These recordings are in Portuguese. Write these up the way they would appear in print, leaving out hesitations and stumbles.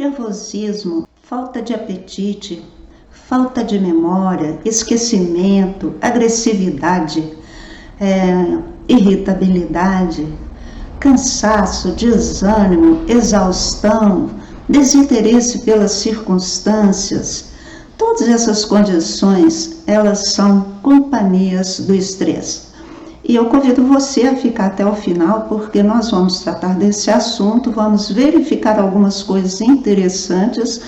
nervosismo, falta de apetite, falta de memória, esquecimento, agressividade, irritabilidade, cansaço, desânimo, exaustão, desinteresse pelas circunstâncias. Todas essas condições, elas são companhias do estresse. E eu convido você a ficar até o final, porque nós vamos tratar desse assunto, vamos verificar algumas coisas interessantes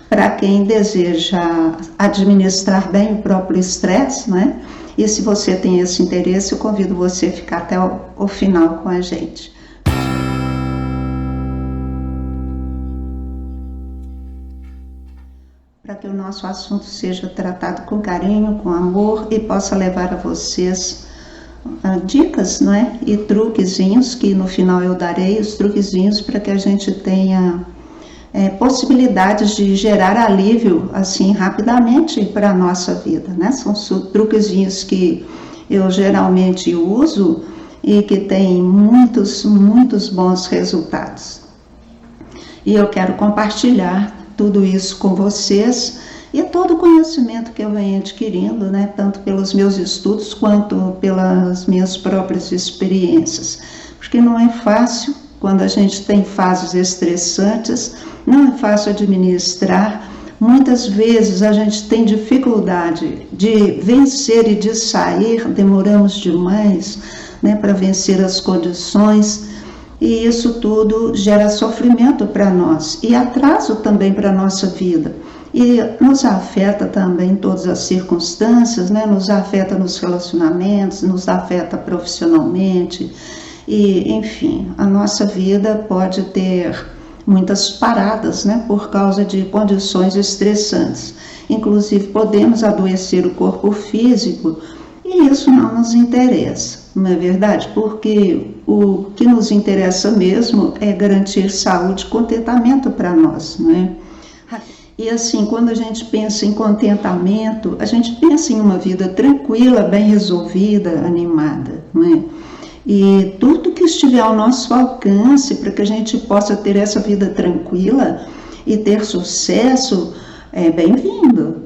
para quem deseja administrar bem o próprio estresse, né? E se você tem esse interesse, eu convido você a ficar até o final com a gente. Para que o nosso assunto seja tratado com carinho, com amor e possa levar a vocês dicas, né, e truquezinhos, que no final eu darei os truquezinhos para que a gente tenha possibilidades de gerar alívio assim rapidamente para a nossa vida, né? São truquezinhos que eu geralmente uso e que tem muitos bons resultados. E eu quero compartilhar tudo isso com vocês e todo o conhecimento que eu venho adquirindo, né, tanto pelos meus estudos quanto pelas minhas próprias experiências. Porque não é fácil, quando a gente tem fases estressantes, não é fácil administrar. Muitas vezes a gente tem dificuldade de vencer e de sair, demoramos demais, né, para vencer as condições. E isso tudo gera sofrimento para nós e atraso também para a nossa vida. E nos afeta também em todas as circunstâncias, né? Nos afeta nos relacionamentos, nos afeta profissionalmente. E, enfim, a nossa vida pode ter muitas paradas, né? Por causa de condições estressantes. Inclusive, podemos adoecer o corpo físico e isso não nos interessa. Não é verdade? Porque o que nos interessa mesmo é garantir saúde e contentamento para nós, não é? E assim, quando a gente pensa em contentamento, a gente pensa em uma vida tranquila, bem resolvida, animada, não é? E tudo que estiver ao nosso alcance para que a gente possa ter essa vida tranquila e ter sucesso é bem-vindo.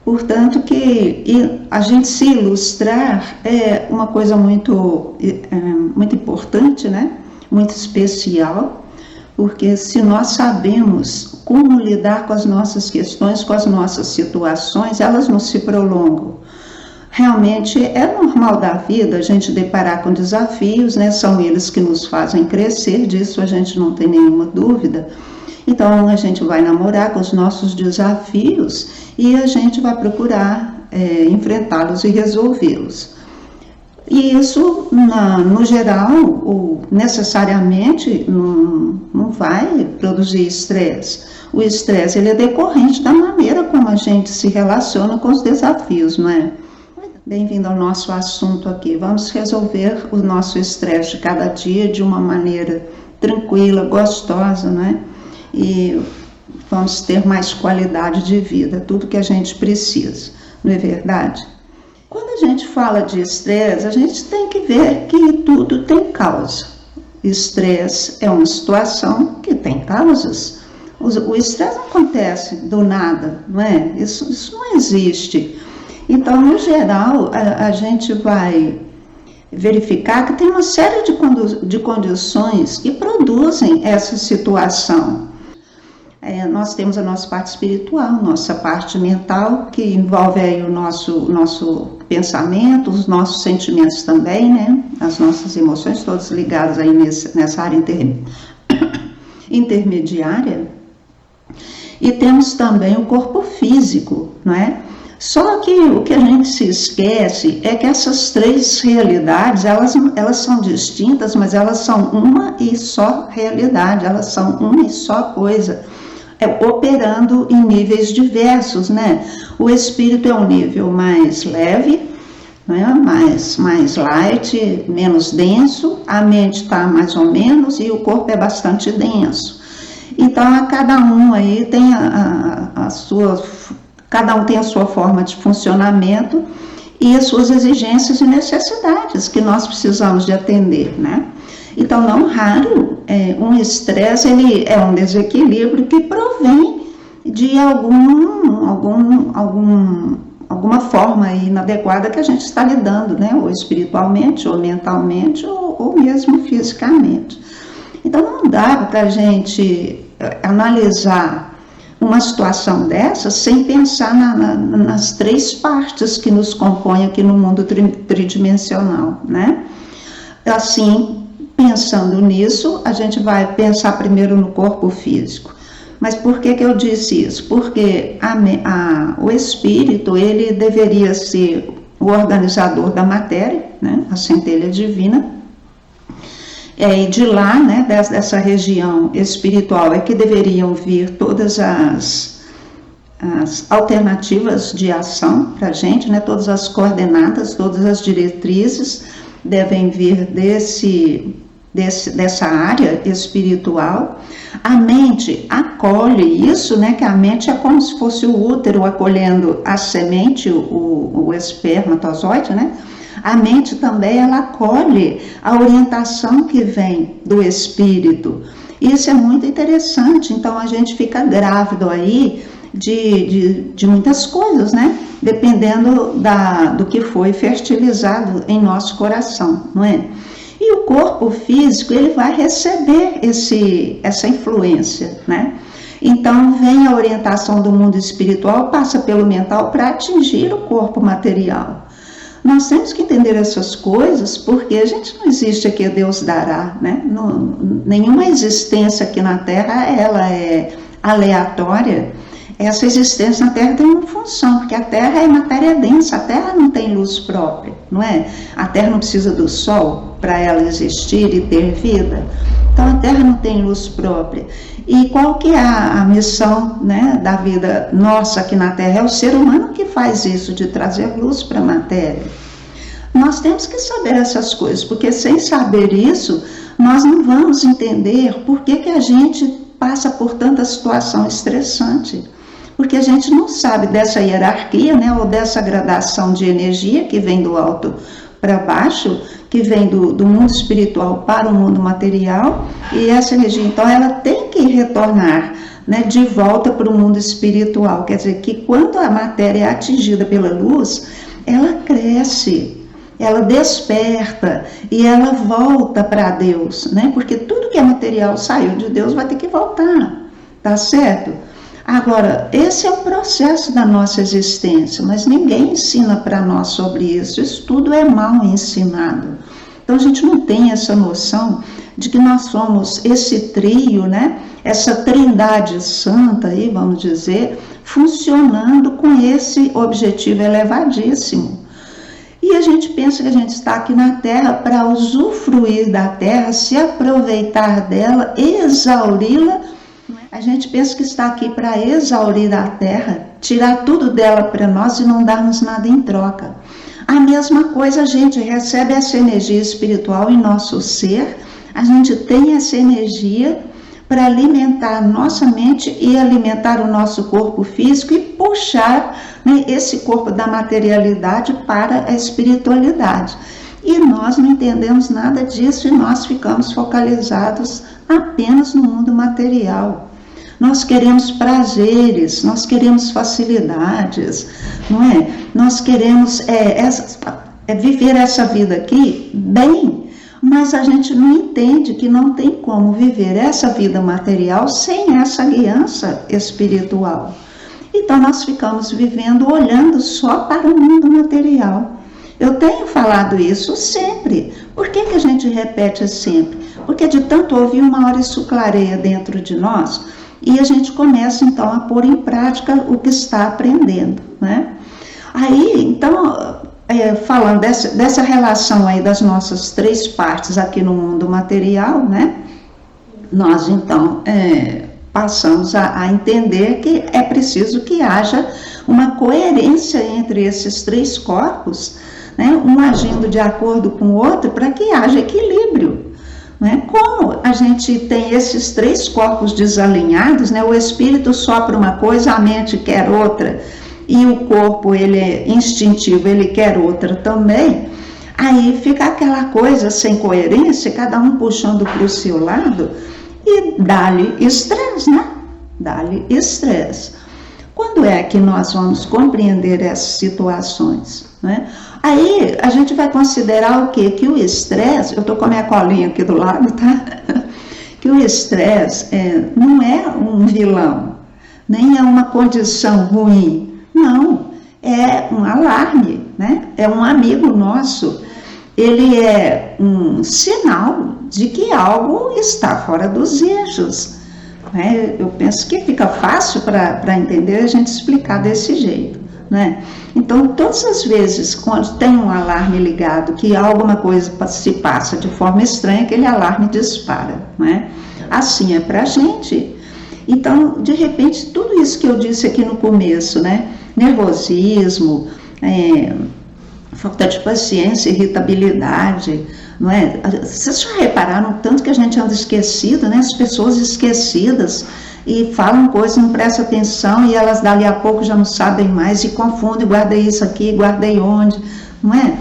Portanto, que a gente se ilustrar é uma coisa muito importante, né? Muito especial, porque se nós sabemos como lidar com as nossas questões, com as nossas situações, elas não se prolongam. Realmente é normal da vida a gente deparar com desafios, né? São eles que nos fazem crescer, disso a gente não tem nenhuma dúvida. Então a gente vai namorar com os nossos desafios e a gente vai procurar enfrentá-los e resolvê-los. E isso, no geral, necessariamente não vai produzir estresse. O estresse ele é decorrente da maneira como a gente se relaciona com os desafios, não é? Bem-vindo ao nosso assunto aqui. Vamos resolver o nosso estresse de cada dia de uma maneira tranquila, gostosa, não é? E vamos ter mais qualidade de vida, tudo que a gente precisa, não é verdade? Quando a gente fala de estresse, a gente tem que ver que tudo tem causa. Estresse é uma situação que tem causas. O estresse não acontece do nada, não é? Isso não existe. Então, no geral, a gente vai verificar que tem uma série de condições que produzem essa situação. Nós temos a nossa parte espiritual, nossa parte mental, que envolve aí o nosso pensamento, os nossos sentimentos também, né? As nossas emoções, todas ligadas aí nessa área intermediária. E temos também o corpo físico, não é? Só que o que a gente se esquece é que essas três realidades, elas são distintas, mas elas são uma e só realidade, elas são uma e só coisa. Operando em níveis diversos, né? O espírito é um nível mais leve, né? mais light, menos denso, a mente está mais ou menos e o corpo é bastante denso. Então, cada um aí tem cada um tem a sua forma de funcionamento e as suas exigências e necessidades que nós precisamos de atender, né? Então, não raro, um estresse ele é um desequilíbrio que provém de alguma forma inadequada que a gente está lidando, né? Ou espiritualmente, ou mentalmente, ou mesmo fisicamente. Então não dá para a gente analisar uma situação dessa sem pensar nas três partes que nos compõem aqui no mundo tridimensional, né? Assim, pensando nisso, a gente vai pensar primeiro no corpo físico. Mas por que eu disse isso? Porque o espírito, ele deveria ser o organizador da matéria, né? A centelha divina. E de lá, né, dessa região espiritual, é que deveriam vir todas as alternativas de ação para a gente, né? Todas as coordenadas, todas as diretrizes devem vir dessa área espiritual. A mente acolhe isso, né? Que a mente é como se fosse o útero acolhendo a semente, o espermatozoide, né? A mente também, ela acolhe a orientação que vem do espírito. Isso é muito interessante, então a gente fica grávido aí de muitas coisas, né? Dependendo do que foi fertilizado em nosso coração, não é? E o corpo físico, ele vai receber essa influência, né? Então, vem a orientação do mundo espiritual, passa pelo mental para atingir o corpo material. Nós temos que entender essas coisas, porque a gente não existe aqui, Deus dará, né? Nenhuma existência aqui na Terra, ela é aleatória. Essa existência na Terra tem uma função, porque a Terra é matéria densa, a Terra não tem luz própria, não é? A Terra não precisa do Sol para ela existir e ter vida. Então a Terra não tem luz própria. E qual que é a missão, né, da vida nossa aqui na Terra? É o ser humano que faz isso, de trazer luz para a matéria. Nós temos que saber essas coisas, porque sem saber isso, nós não vamos entender por que a gente passa por tanta situação estressante. Porque a gente não sabe dessa hierarquia, né, ou dessa gradação de energia que vem do alto para baixo, que vem do mundo espiritual para o mundo material, e essa energia, então, ela tem que retornar, né, de volta para o mundo espiritual. Quer dizer que quando a matéria é atingida pela luz, ela cresce, ela desperta e ela volta para Deus, né? Porque tudo que é material saiu de Deus vai ter que voltar, tá certo? Agora, esse é o processo da nossa existência, mas ninguém ensina para nós sobre isso. Isso tudo é mal ensinado. Então a gente não tem essa noção de que nós somos esse trio, né? Essa trindade santa aí, vamos dizer, funcionando com esse objetivo elevadíssimo. E a gente pensa que a gente está aqui na Terra para usufruir da Terra, se aproveitar dela, exauri-la. A gente pensa que está aqui para exaurir a Terra, tirar tudo dela para nós e não darmos nada em troca. A mesma coisa, a gente recebe essa energia espiritual em nosso ser, a gente tem essa energia para alimentar a nossa mente e alimentar o nosso corpo físico e puxar, né, esse corpo da materialidade para a espiritualidade. E nós não entendemos nada disso e nós ficamos focalizados apenas no mundo material. Nós queremos prazeres, nós queremos facilidades, não é? Nós queremos viver essa vida aqui bem, mas a gente não entende que não tem como viver essa vida material sem essa guiança espiritual. Então nós ficamos vivendo olhando só para o mundo material. Eu tenho falado isso sempre. Por que a gente repete sempre? Porque de tanto ouvir, uma hora isso clareia dentro de nós e a gente começa então a pôr em prática o que está aprendendo, né? Aí, então, falando dessa relação aí das nossas três partes aqui no mundo material, né? Nós então passamos a entender que é preciso que haja uma coerência entre esses três corpos, né? Um agindo de acordo com o outro para que haja equilíbrio. Né? Como a gente tem esses três corpos desalinhados, né? O espírito sopra uma coisa, a mente quer outra, e o corpo, ele é instintivo, ele quer outra também, aí fica aquela coisa sem coerência, cada um puxando para o seu lado, e dá-lhe estresse, né? Dá-lhe estresse. Quando é que nós vamos compreender essas situações, né? Aí a gente vai considerar o quê? Que o estresse, eu estou com a minha colinha aqui do lado, tá? Que o estresse não é um vilão, nem é uma condição ruim, não, é um alarme, né? É um amigo nosso, ele é um sinal de que algo está fora dos eixos. Eu penso que fica fácil para entender a gente explicar desse jeito, né? Então, todas as vezes quando tem um alarme ligado, que alguma coisa se passa de forma estranha, aquele alarme dispara, né? Assim é para a gente. Então, de repente, tudo isso que eu disse aqui no começo, né? Nervosismo, falta de paciência, irritabilidade, não é? Vocês já repararam tanto que a gente anda esquecido, né? As pessoas esquecidas e falam coisas, não prestam atenção e elas dali a pouco já não sabem mais e confundem, guardei isso aqui, guardei onde, não é?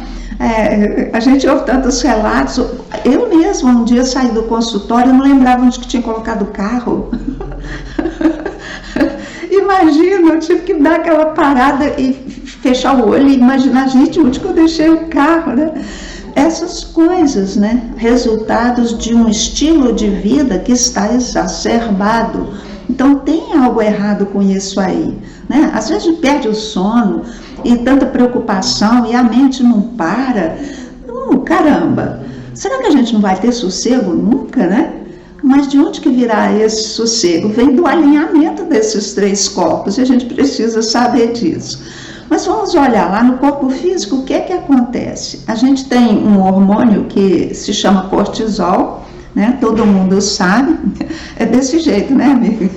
A gente ouve tantos relatos. Eu mesma um dia saí do consultório e não lembrava onde que tinha colocado o carro. Imagina, eu tive que dar aquela parada e fechar o olho e imaginar, gente, onde que eu deixei o carro, né? Essas coisas, né? Resultados de um estilo de vida que está exacerbado. Então tem algo errado com isso aí, né? Às vezes a gente perde o sono e tanta preocupação e a mente não para. Caramba, será que a gente não vai ter sossego nunca, né? Mas de onde que virá esse sossego? Vem do alinhamento desses três corpos e a gente precisa saber disso. Mas vamos olhar lá no corpo físico, o que é que acontece? A gente tem um hormônio que se chama cortisol, né? Todo mundo sabe, é desse jeito, né, amiga?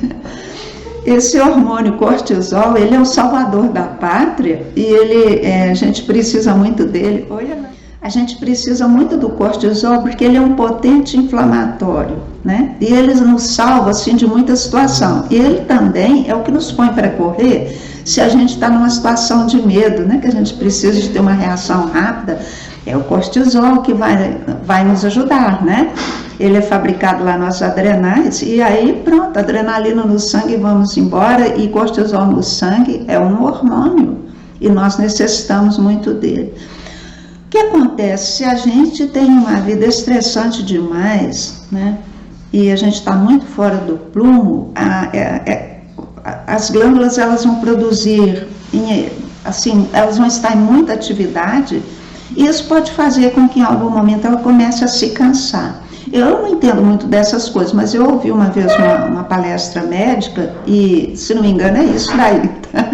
Esse hormônio cortisol, ele é o salvador da pátria e a gente precisa muito dele. A gente precisa muito do cortisol porque ele é um potente inflamatório, né? E ele nos salva, assim, de muita situação. E ele também é o que nos põe para correr se a gente está numa situação de medo, né? Que a gente precisa de ter uma reação rápida. É o cortisol que vai nos ajudar, né? Ele é fabricado lá nas adrenais e aí pronto, adrenalina no sangue, vamos embora, e cortisol no sangue é um hormônio e nós necessitamos muito dele. O que acontece se a gente tem uma vida estressante demais, né? E a gente está muito fora do prumo, as glândulas elas vão produzir, assim, elas vão estar em muita atividade e isso pode fazer com que em algum momento ela comece a se cansar. Eu não entendo muito dessas coisas, mas eu ouvi uma vez uma palestra médica e, se não me engano, é isso daí, tá?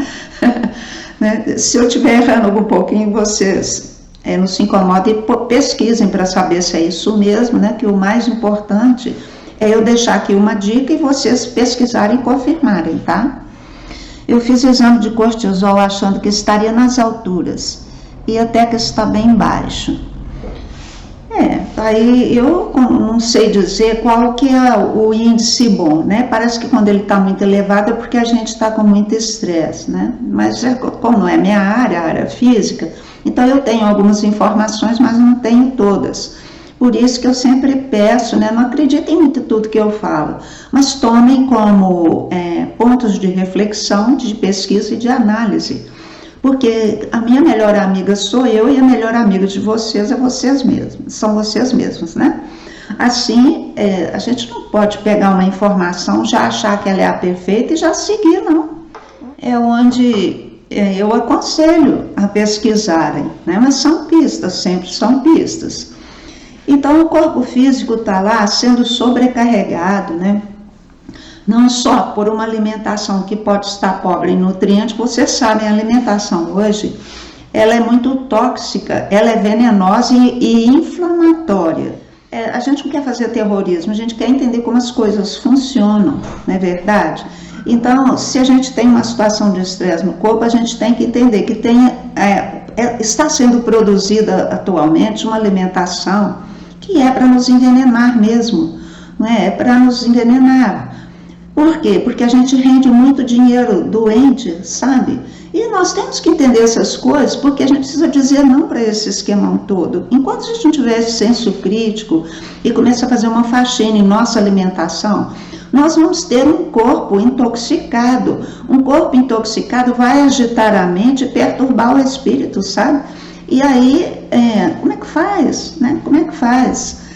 Né? Se eu estiver errando um pouquinho, vocês não se incomodem e pesquisem para saber se é isso mesmo, né? Que o mais importante é eu deixar aqui uma dica e vocês pesquisarem e confirmarem, tá? Eu fiz exame de cortisol achando que estaria nas alturas e até que está bem baixo. Aí eu não sei dizer qual que é o índice bom, né? Parece que quando ele está muito elevado é porque a gente está com muito estresse, né? Mas como não é minha área, a área física, então eu tenho algumas informações, mas não tenho todas. Por isso que eu sempre peço, né? Não acreditem muito em tudo que eu falo, mas tomem como pontos de reflexão, de pesquisa e de análise. Porque a minha melhor amiga sou eu e a melhor amiga de vocês é vocês mesmos, são vocês mesmos, né? Assim, a gente não pode pegar uma informação, já achar que ela é a perfeita e já seguir, não. É onde eu aconselho a pesquisarem, né? Mas são pistas, sempre são pistas. Então, o corpo físico está lá sendo sobrecarregado, né? Não só por uma alimentação que pode estar pobre em nutrientes, vocês sabem, a alimentação hoje, ela é muito tóxica, ela é venenosa e inflamatória. A gente não quer fazer terrorismo, a gente quer entender como as coisas funcionam, não é verdade? Então, se a gente tem uma situação de estresse no corpo, a gente tem que entender que está sendo produzida atualmente uma alimentação que é para nos envenenar mesmo, não é? É para nos envenenar. Por quê? Porque a gente rende muito dinheiro doente, sabe? E nós temos que entender essas coisas, porque a gente precisa dizer não para esse esquemão todo. Enquanto a gente não tiver esse senso crítico e começa a fazer uma faxina em nossa alimentação, nós vamos ter um corpo intoxicado. Um corpo intoxicado vai agitar a mente e perturbar o espírito, sabe? E aí, como é que faz, né? Como é que faz?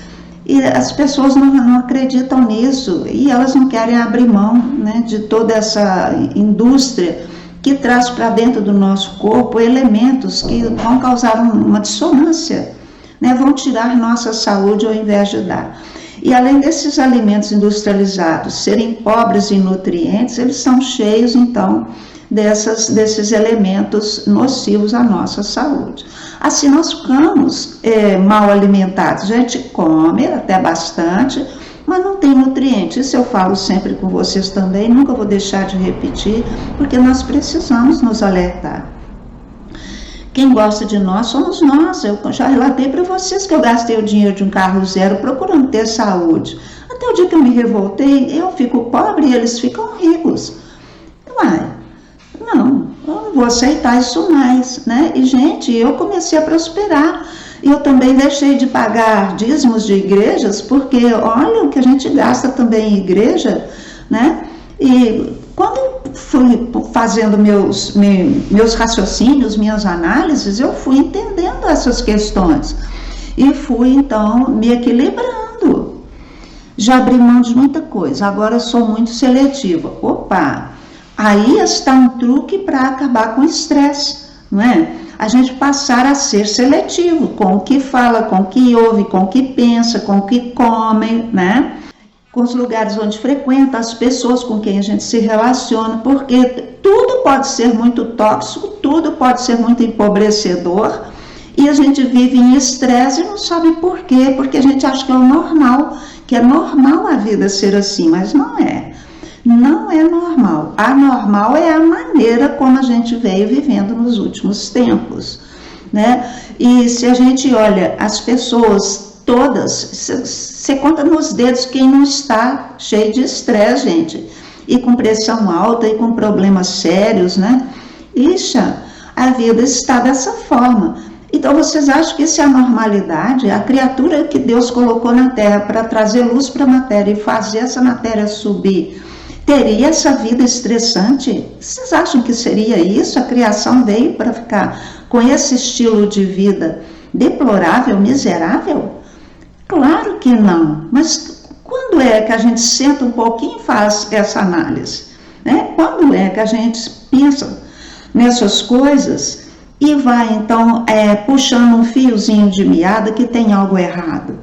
E as pessoas não acreditam nisso e elas não querem abrir mão, né, de toda essa indústria que traz para dentro do nosso corpo elementos que vão causar uma dissonância, né, vão tirar nossa saúde ao invés de dar. E além desses alimentos industrializados serem pobres em nutrientes, eles são cheios, então, desses elementos nocivos à nossa saúde. Assim nós ficamos mal alimentados. A gente come até bastante, mas não tem nutrientes. Isso eu falo sempre com vocês também, nunca vou deixar de repetir, porque nós precisamos nos alertar. Quem gosta de nós somos nós. Eu já relatei para vocês que eu gastei o dinheiro de um carro zero procurando ter saúde. Até o dia que eu me revoltei, eu fico pobre e eles ficam ricos. Uai, não, eu não vou aceitar isso mais, né? E, gente, eu comecei a prosperar. Eu também deixei de pagar dízimos de igrejas, porque olha o que a gente gasta também em igreja, né? E quando fui fazendo meus raciocínios, minhas análises, eu fui entendendo essas questões. E fui, então, me equilibrando. Já abri mão de muita coisa, agora sou muito seletiva. Opa! Aí está um truque para acabar com o estresse, não é? A gente passar a ser seletivo com o que fala, com o que ouve, com o que pensa, com o que come, né? Com os lugares onde frequenta, as pessoas com quem a gente se relaciona, porque tudo pode ser muito tóxico, tudo pode ser muito empobrecedor, e a gente vive em estresse e não sabe por quê, porque a gente acha que é o normal, que é normal a vida ser assim, mas não é. Não é normal. Anormal é a maneira como a gente veio vivendo nos últimos tempos, né? E se a gente olha as pessoas todas, você conta nos dedos quem não está cheio de estresse, gente, e com pressão alta e com problemas sérios, né? Ixa, a vida está dessa forma. Então vocês acham que isso é a normalidade? A criatura que Deus colocou na Terra para trazer luz para a matéria e fazer essa matéria subir, teria essa vida estressante? Vocês acham que seria isso? A criação veio para ficar com esse estilo de vida deplorável, miserável? Claro que não. Mas quando é que a gente senta um pouquinho e faz essa análise, né? Quando é que a gente pensa nessas coisas e vai então puxando um fiozinho de meada que tem algo errado?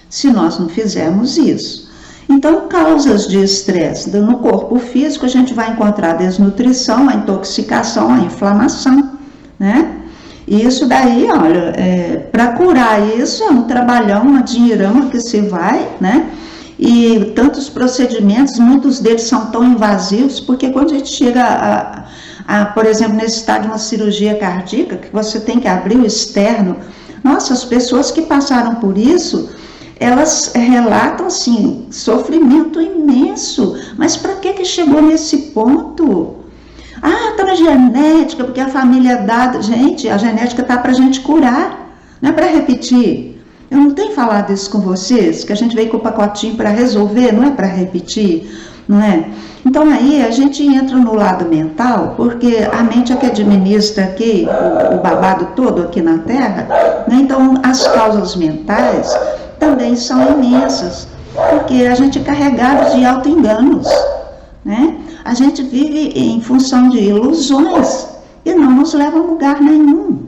Se nós não fizermos isso. Então, causas de estresse no corpo físico, a gente vai encontrar a desnutrição, a intoxicação, a inflamação, né? E isso daí, olha, para curar isso é um trabalhão, uma dinheirama que se vai, né? E tantos procedimentos, muitos deles são tão invasivos, porque quando a gente chega por exemplo, nesse estado de uma cirurgia cardíaca, que você tem que abrir o externo, nossa, as pessoas que passaram por isso, elas relatam, assim, sofrimento imenso. Mas para que chegou nesse ponto? Ah, tá na genética, porque a família é dada. Gente, a genética tá para a gente curar, não é para repetir. Eu não tenho falado isso com vocês, que a gente veio com o pacotinho para resolver, não é para repetir, não é? Então aí a gente entra no lado mental, porque a mente é que administra aqui o babado todo aqui na Terra, né? Então as causas mentais também são imensas, porque a gente é carregado de auto-enganos, né? A gente vive em função de ilusões e não nos leva a lugar nenhum,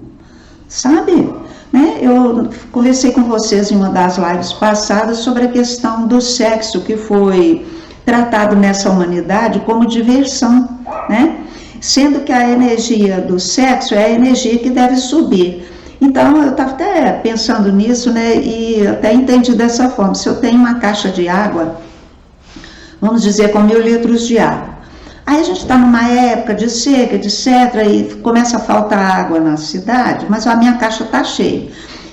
sabe? Né? Eu conversei com vocês em uma das lives passadas sobre a questão do sexo, que foi tratado nessa humanidade como diversão, né? Sendo que a energia do sexo é a energia que deve subir. Então, eu estava até pensando nisso, né, e até entendi dessa forma. Se eu tenho uma caixa de água, vamos dizer, com 1000 litros de água, aí a gente está numa época de seca, etc., e começa a faltar água na cidade, mas a minha caixa está cheia.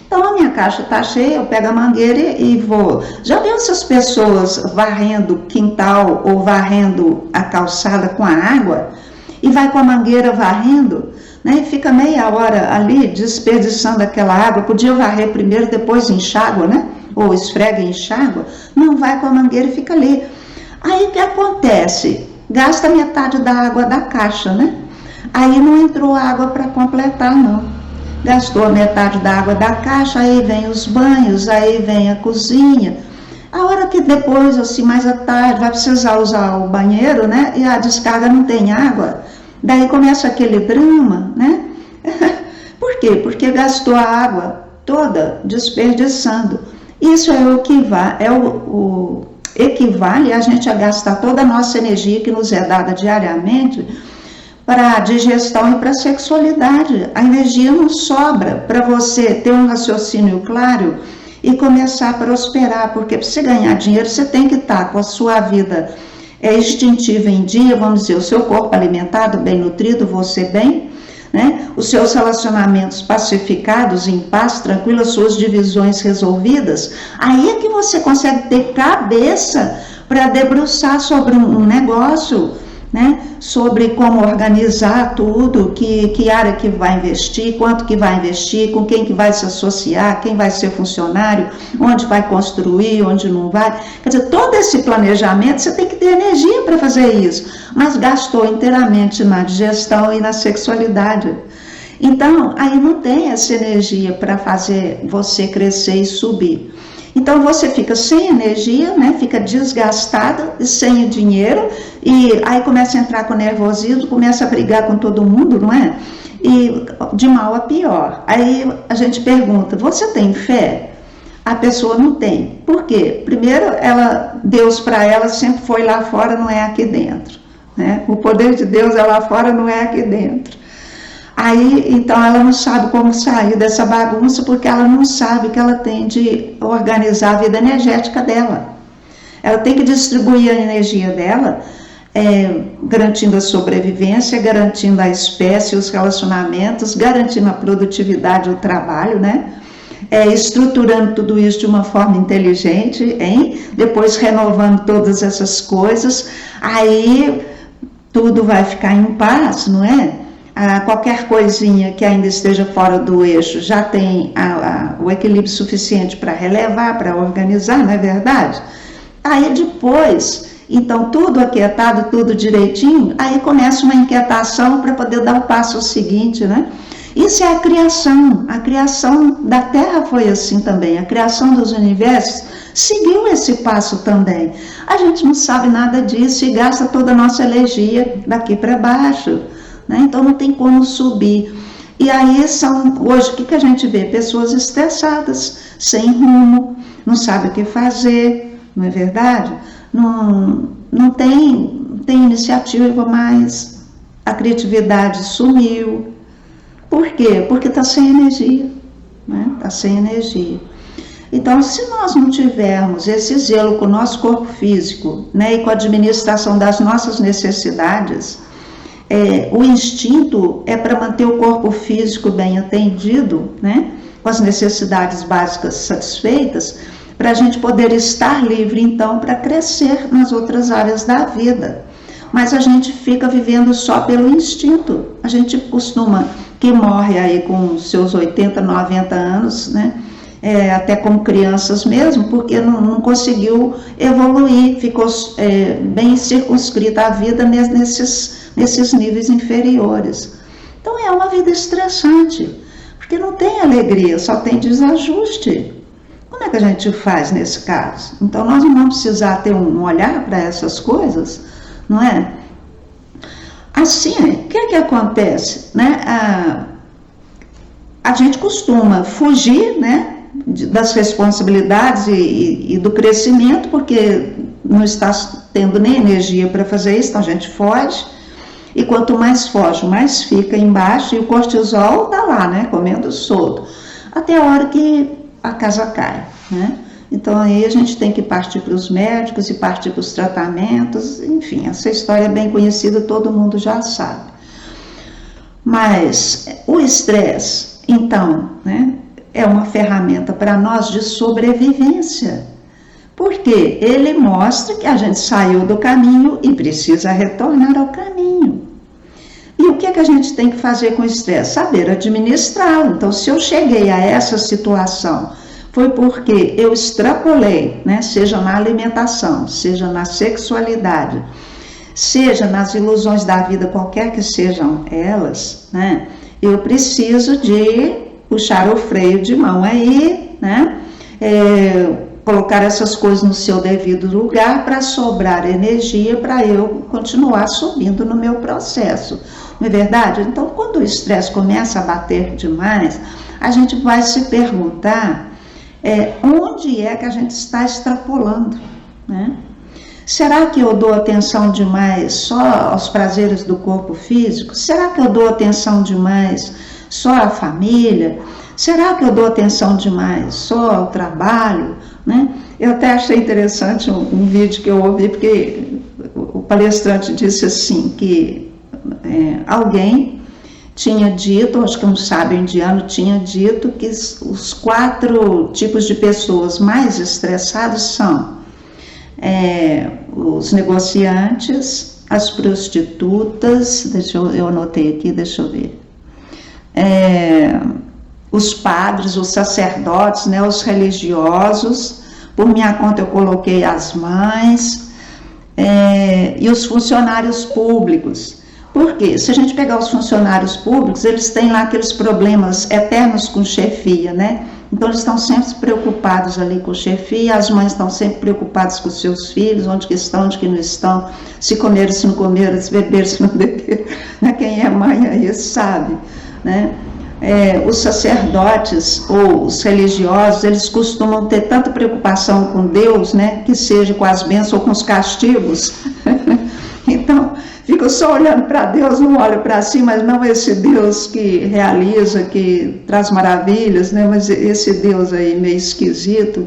Então, a minha caixa está cheia, eu pego a mangueira e vou. Já viu essas pessoas varrendo o quintal ou varrendo a calçada com a água? E vai com a mangueira varrendo, né, e fica meia hora ali desperdiçando aquela água. Podia varrer primeiro, depois enxágua, né? Ou esfrega e enxágua. Não, vai com a mangueira e fica ali. Aí o que acontece? Gasta metade da água da caixa, né? Aí não entrou água para completar, não. Gastou a metade da água da caixa, aí vem os banhos, aí vem a cozinha. A hora que depois, assim, mais à tarde, vai precisar usar o banheiro, né? E a descarga não tem água. Daí começa aquele drama, né? Por quê? Porque gastou a água toda desperdiçando. Isso é o equivale a gente a gastar toda a nossa energia que nos é dada diariamente para a digestão e para a sexualidade. A energia não sobra para você ter um raciocínio claro e começar a prosperar, porque para você ganhar dinheiro você tem que estar com a sua vida instintiva em dia, vamos dizer, o seu corpo alimentado, bem nutrido, você bem, né? Os seus relacionamentos pacificados, em paz, tranquilo, as suas divisões resolvidas. Aí é que você consegue ter cabeça para debruçar sobre um negócio, né? Sobre como organizar tudo, que área que vai investir, quanto que vai investir, com quem que vai se associar, quem vai ser funcionário, onde vai construir, onde não vai. Quer dizer, todo esse planejamento, você tem que ter energia para fazer isso, mas gastou inteiramente na digestão e na sexualidade. Então, aí não tem essa energia para fazer você crescer e subir. Então você fica sem energia, né? Fica desgastada e sem dinheiro, e aí começa a entrar com nervosismo, começa a brigar com todo mundo, não é? E de mal a pior. Aí a gente pergunta, você tem fé? A pessoa não tem. Por quê? Primeiro, Deus para ela sempre foi lá fora, não é aqui dentro, né? O poder de Deus é lá fora, não é aqui dentro. Aí, então, ela não sabe como sair dessa bagunça, porque ela não sabe que ela tem de organizar a vida energética dela. Ela tem que distribuir a energia dela, garantindo a sobrevivência, garantindo a espécie, os relacionamentos, garantindo a produtividade, o trabalho, né? Estruturando tudo isso de uma forma inteligente, hein? Depois renovando todas essas coisas, aí tudo vai ficar em paz, não é? Qualquer coisinha que ainda esteja fora do eixo já tem o equilíbrio suficiente para relevar, para organizar, não é verdade? Aí depois, então tudo aquietado, tudo direitinho, aí começa uma inquietação para poder dar o passo seguinte, né? Isso é a criação da Terra foi assim também, a criação dos universos seguiu esse passo também. A gente não sabe nada disso e gasta toda a nossa energia daqui para baixo. Né? Então não tem como subir. E aí hoje o que a gente vê? Pessoas estressadas, sem rumo, não sabe o que fazer, não é verdade? Não tem iniciativa mais, a criatividade sumiu. Por quê? Porque está sem energia, né? Está sem energia. Então, se nós não tivermos esse zelo com o nosso corpo físico, né, e com a administração das nossas necessidades, o instinto é para manter o corpo físico bem atendido, né, com as necessidades básicas satisfeitas, para a gente poder estar livre, então, para crescer nas outras áreas da vida. Mas a gente fica vivendo só pelo instinto. A gente costuma, que morre aí com seus 80, 90 anos, né, até como crianças mesmo, porque não conseguiu evoluir, ficou bem circunscrita a vida nesses níveis inferiores. Então é uma vida estressante, porque não tem alegria, só tem desajuste. Como é que a gente faz nesse caso? Então nós não vamos precisar ter um olhar para essas coisas, não é? Assim, o que acontece? Né? A gente costuma fugir, né, das responsabilidades e do crescimento, porque não está tendo nem energia para fazer isso, então a gente foge, e quanto mais foge, mais fica embaixo, e o cortisol está lá, né, comendo solto, até a hora que a casa cai, né? Então aí a gente tem que partir para os médicos e partir para os tratamentos, enfim, essa história é bem conhecida, todo mundo já sabe. Mas o estresse, então, né, é uma ferramenta para nós de sobrevivência, porque ele mostra que a gente saiu do caminho e precisa retornar ao caminho. E o que a gente tem que fazer com o estresse? Saber administrá-lo. Então, se eu cheguei a essa situação, foi porque eu extrapolei, né? Seja na alimentação, seja na sexualidade, seja nas ilusões da vida, qualquer que sejam elas, né? Eu preciso de puxar o freio de mão aí, né? Colocar essas coisas no seu devido lugar para sobrar energia para eu continuar subindo no meu processo. Não é verdade? Então, quando o estresse começa a bater demais, a gente vai se perguntar onde é que a gente está extrapolando, né? Será que eu dou atenção demais só aos prazeres do corpo físico? Será que eu dou atenção demais só à família? Será que eu dou atenção demais só ao trabalho? Né? Eu até achei interessante um vídeo que eu ouvi, porque o palestrante disse assim, que alguém tinha dito, acho que um sábio indiano tinha dito, que os 4 tipos de pessoas mais estressadas são os negociantes, as prostitutas, eu anotei aqui, deixa eu ver, os padres, os sacerdotes, né, os religiosos, por minha conta eu coloquei as mães, e os funcionários públicos. Por quê? Se a gente pegar os funcionários públicos, eles têm lá aqueles problemas eternos com chefia, né? Então eles estão sempre preocupados ali com chefia, as mães estão sempre preocupadas com os seus filhos, onde que estão, onde que não estão, se comeram, se não comeram, se beberam, se não beberam, né? Quem é mãe aí sabe, né? Os sacerdotes ou os religiosos, eles costumam ter tanta preocupação com Deus, né, que seja com as bênçãos ou com os castigos. Então, fico só olhando para Deus, não olho para si, mas não esse Deus que realiza, que traz maravilhas, né, mas esse Deus aí meio esquisito,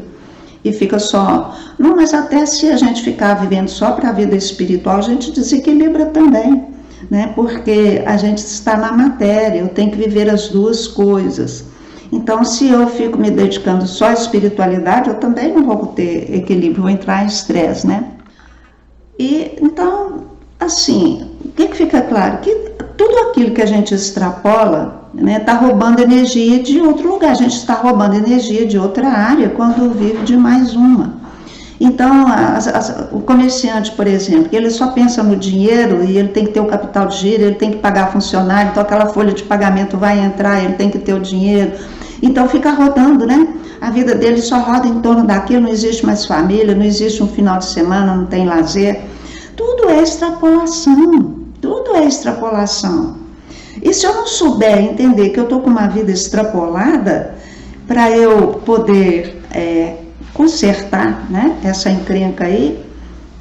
e fica só... Não, mas até se a gente ficar vivendo só para a vida espiritual, a gente desequilibra também, né? Porque a gente está na matéria, eu tenho que viver as duas coisas. Então, se eu fico me dedicando só à espiritualidade, eu também não vou ter equilíbrio, vou entrar em estresse, né? E, então, assim, o que fica claro? Que tudo aquilo que a gente extrapola, né, está roubando energia de outro lugar, a gente está roubando energia de outra área quando vive de mais uma. Então, o comerciante, por exemplo, ele só pensa no dinheiro e ele tem que ter o capital de giro, ele tem que pagar funcionário, então aquela folha de pagamento vai entrar, ele tem que ter o dinheiro. Então, fica rodando, né? A vida dele só roda em torno daquilo, não existe mais família, não existe um final de semana, não tem lazer. Tudo é extrapolação, tudo é extrapolação. E se eu não souber entender que eu estou com uma vida extrapolada, para eu poder... consertar, né, essa encrenca aí,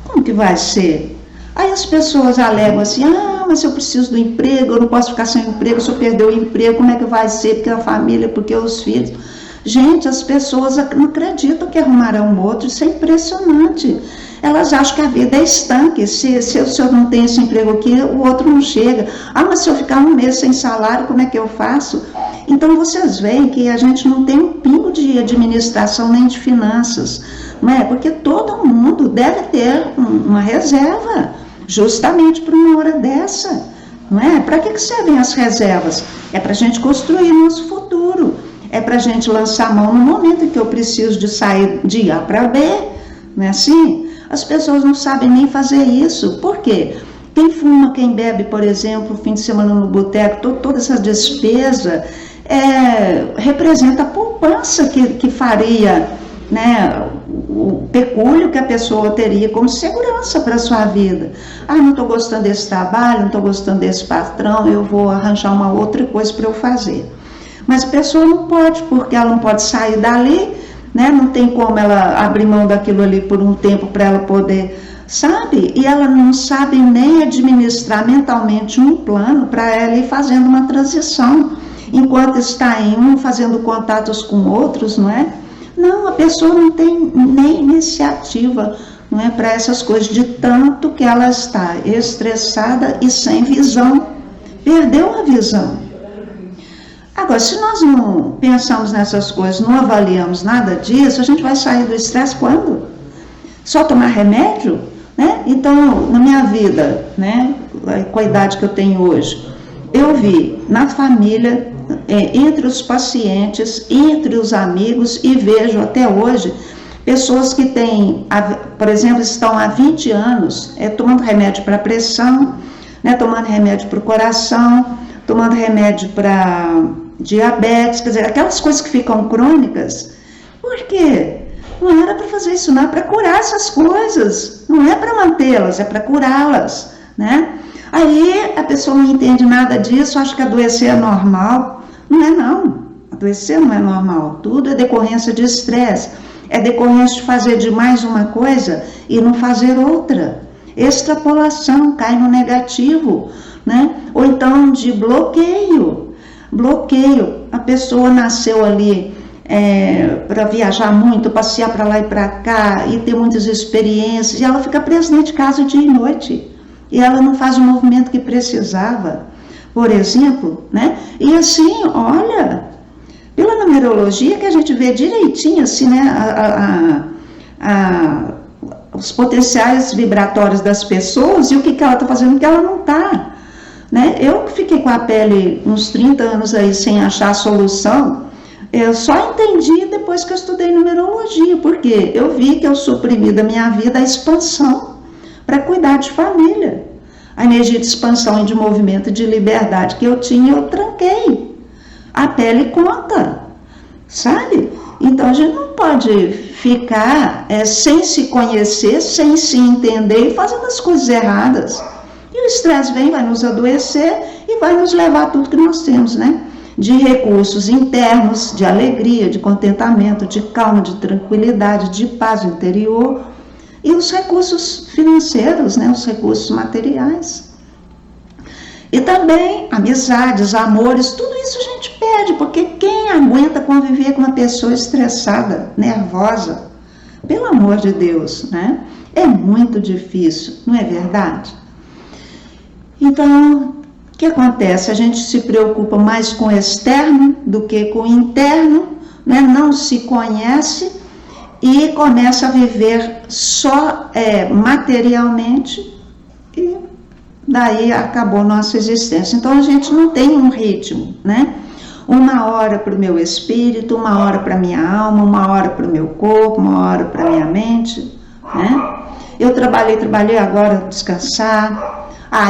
como que vai ser? Aí as pessoas alegam assim, mas eu preciso do emprego, eu não posso ficar sem emprego, se eu perder o emprego, como é que vai ser? Porque a família, porque os filhos. Gente, as pessoas não acreditam que arrumarão outro, isso é impressionante. Elas acham que a vida é estanque, se o senhor não tem esse emprego aqui, o outro não chega. Mas se eu ficar um mês sem salário, como é que eu faço? Então vocês veem que a gente não tem um pingo de administração nem de finanças, não é? Porque todo mundo deve ter uma reserva, justamente para uma hora dessa, não é? Para que servem as reservas? É para a gente construir nosso futuro, é para a gente lançar a mão no momento em que eu preciso de sair de A para B, não é assim? As pessoas não sabem nem fazer isso. Por quê? Quem fuma, quem bebe, por exemplo, fim de semana no boteco, toda essa despesa representa a poupança que faria, né, o pecúlio que a pessoa teria como segurança para a sua vida. Não estou gostando desse trabalho, não estou gostando desse patrão, eu vou arranjar uma outra coisa para eu fazer. Mas a pessoa não pode, porque ela não pode sair dali, né? Não tem como ela abrir mão daquilo ali por um tempo para ela poder, sabe? E ela não sabe nem administrar mentalmente um plano para ela ir fazendo uma transição, enquanto está em um fazendo contatos com outros, não é? Não, a pessoa não tem nem iniciativa, não é, para essas coisas, de tanto que ela está estressada e sem visão, perdeu a visão. Agora, se nós não pensamos nessas coisas, não avaliamos nada disso, a gente vai sair do estresse quando? Só tomar remédio? Né? Então, na minha vida, né, com a idade que eu tenho hoje, eu vi na família entre os pacientes, entre os amigos, e vejo até hoje pessoas que têm, por exemplo, estão há 20 anos tomando remédio para pressão, né, tomando remédio para o coração, tomando remédio para diabetes, quer dizer, aquelas coisas que ficam crônicas. Por quê? Não era para fazer isso, não é para curar essas coisas, não é para mantê-las, é para curá-las, né? Aí a pessoa não entende nada disso, acha que adoecer é normal. Não é não, adoecer não é normal, tudo é decorrência de estresse, é decorrência de fazer demais uma coisa e não fazer outra. Extrapolação, cai no negativo, né? Ou então de bloqueio, a pessoa nasceu ali para viajar muito, passear para lá e para cá e ter muitas experiências, e ela fica presa dentro de casa dia e noite, e ela não faz o movimento que precisava, por exemplo, né? E assim, olha, pela numerologia que a gente vê direitinho assim, né, os potenciais vibratórios das pessoas e o que ela está fazendo, o que ela não está, né? Eu fiquei com a pele uns 30 anos aí sem achar a solução. Eu só entendi depois que eu estudei numerologia, porque eu vi que eu suprimi da minha vida a expansão para cuidar de família. A energia de expansão e de movimento e de liberdade que eu tinha, eu tranquei. A pele conta, sabe? Então a gente não pode ficar sem se conhecer, sem se entender e fazendo as coisas erradas. E o estresse vem, vai nos adoecer e vai nos levar a tudo que nós temos, né? De recursos internos, de alegria, de contentamento, de calma, de tranquilidade, de paz interior, e os recursos financeiros, né, os recursos materiais. E também amizades, amores, tudo isso a gente perde, porque quem aguenta conviver com uma pessoa estressada, nervosa, pelo amor de Deus, né? É muito difícil, não é verdade? Então, o que acontece? A gente se preocupa mais com o externo do que com o interno, né? Não se conhece e começa a viver só materialmente, e daí acabou nossa existência. Então a gente não tem um ritmo, né? Uma hora para o meu espírito, uma hora para a minha alma, uma hora para o meu corpo, uma hora para a minha mente, né? Eu trabalhei, agora descansar.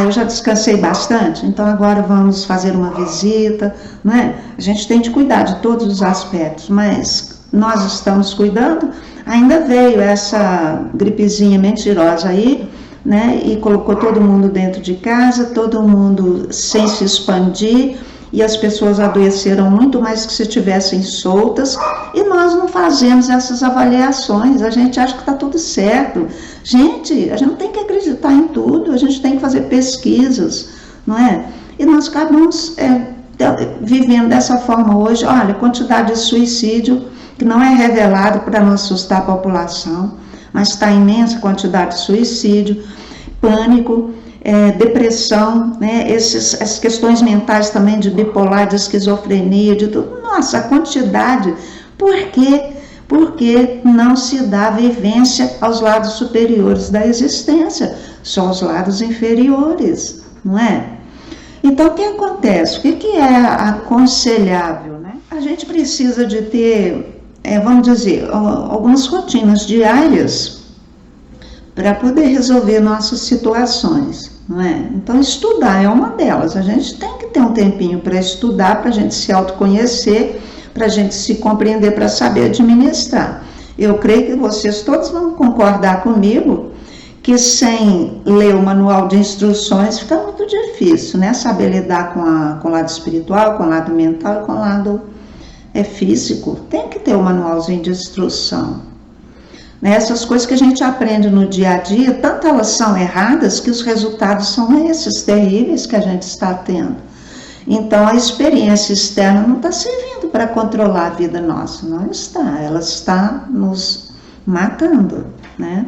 Eu já descansei bastante, então agora vamos fazer uma visita, né? A gente tem de cuidar de todos os aspectos, mas nós estamos cuidando. Ainda veio essa gripezinha mentirosa aí, né? E colocou todo mundo dentro de casa, todo mundo sem se expandir, e as pessoas adoeceram muito mais que se estivessem soltas, e nós não fazemos essas avaliações, a gente acha que está tudo certo. Gente, a gente não tem que acreditar em tudo, a gente tem que fazer pesquisas, não é? E nós acabamos vivendo dessa forma hoje. Olha, a quantidade de suicídio que não é revelado para não assustar a população, mas está imensa quantidade de suicídio, pânico, depressão, né? Essas questões mentais também de bipolar, de esquizofrenia, de tudo. Nossa, a quantidade. Por quê? Porque não se dá vivência aos lados superiores da existência, só aos lados inferiores, não é? Então, o que acontece? O que é aconselhável, né? A gente precisa de ter, vamos dizer, algumas rotinas diárias para poder resolver nossas situações, não é? Então, estudar é uma delas. A gente tem que ter um tempinho para estudar, para a gente se autoconhecer, para a gente se compreender, para saber administrar. Eu creio que vocês todos vão concordar comigo que sem ler o manual de instruções fica muito difícil, né? Saber lidar com o lado espiritual, com o lado mental e com o lado físico. Tem que ter o manualzinho de instrução. Né? Essas coisas que a gente aprende no dia a dia, tanto elas são erradas que os resultados são esses terríveis que a gente está tendo. Então a experiência externa não está servindo para controlar a vida nossa, não está, ela está nos matando, né?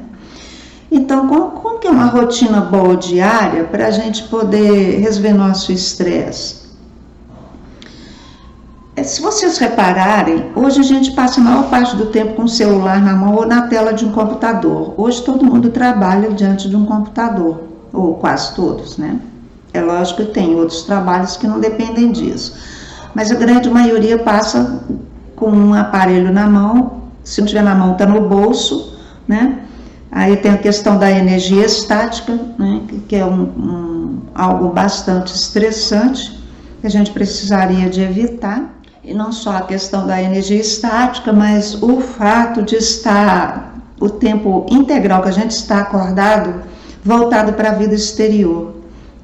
Então, como que é uma rotina boa diária para a gente poder resolver nosso estresse? Se vocês repararem, hoje a gente passa a maior parte do tempo com o celular na mão ou na tela de um computador. Hoje todo mundo trabalha diante de um computador, ou quase todos, né? É lógico que tem outros trabalhos que não dependem disso. mas a grande maioria passa com um aparelho na mão, se não tiver na mão está no bolso, né? Aí tem a questão da energia estática, né? Que é algo bastante estressante, que a gente precisaria de evitar. E não só a questão da energia estática, mas o fato de estar o tempo integral que a gente está acordado, voltado para a vida exterior,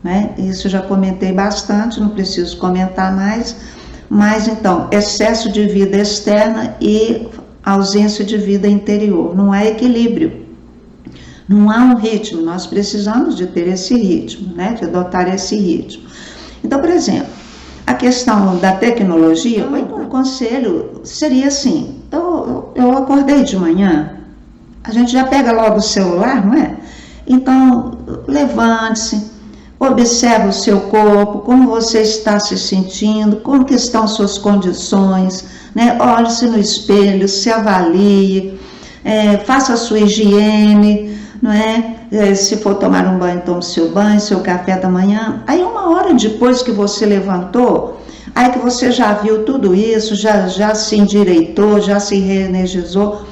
né? Isso eu já comentei bastante, não preciso comentar mais, mas então, excesso de vida externa e ausência de vida interior, não há equilíbrio, não há um ritmo, nós precisamos de ter esse ritmo, né? De adotar esse ritmo. Então, por exemplo, a questão da tecnologia, o conselho seria assim, eu acordei de manhã, a gente já pega logo o celular, não é? Então, levante-se, observe o seu corpo, como você está se sentindo, como que estão suas condições, né? Olhe-se no espelho, se avalie, faça a sua higiene, não é? Se for tomar um banho, tome seu banho, seu café da manhã. Aí 1 hora depois que você levantou, aí que você já viu tudo isso, já se endireitou, já se reenergizou,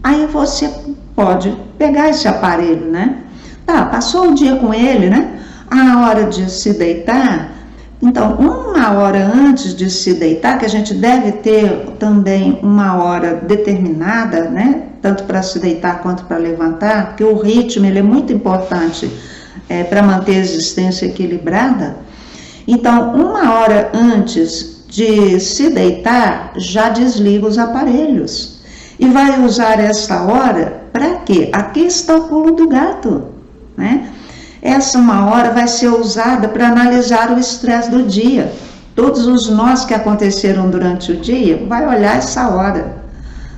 aí você pode pegar esse aparelho, né? Tá, passou o dia com ele, né? A hora de se deitar, então 1 hora antes de se deitar, que a gente deve ter também 1 hora determinada, né? Tanto para se deitar quanto para levantar, porque o ritmo ele é muito importante para manter a existência equilibrada. Então, 1 hora antes de se deitar, já desliga os aparelhos. E vai usar essa hora para quê? Aqui está o pulo do gato, né? Essa 1 hora vai ser usada para analisar o estresse do dia. Todos os nós que aconteceram durante o dia, vai olhar essa hora,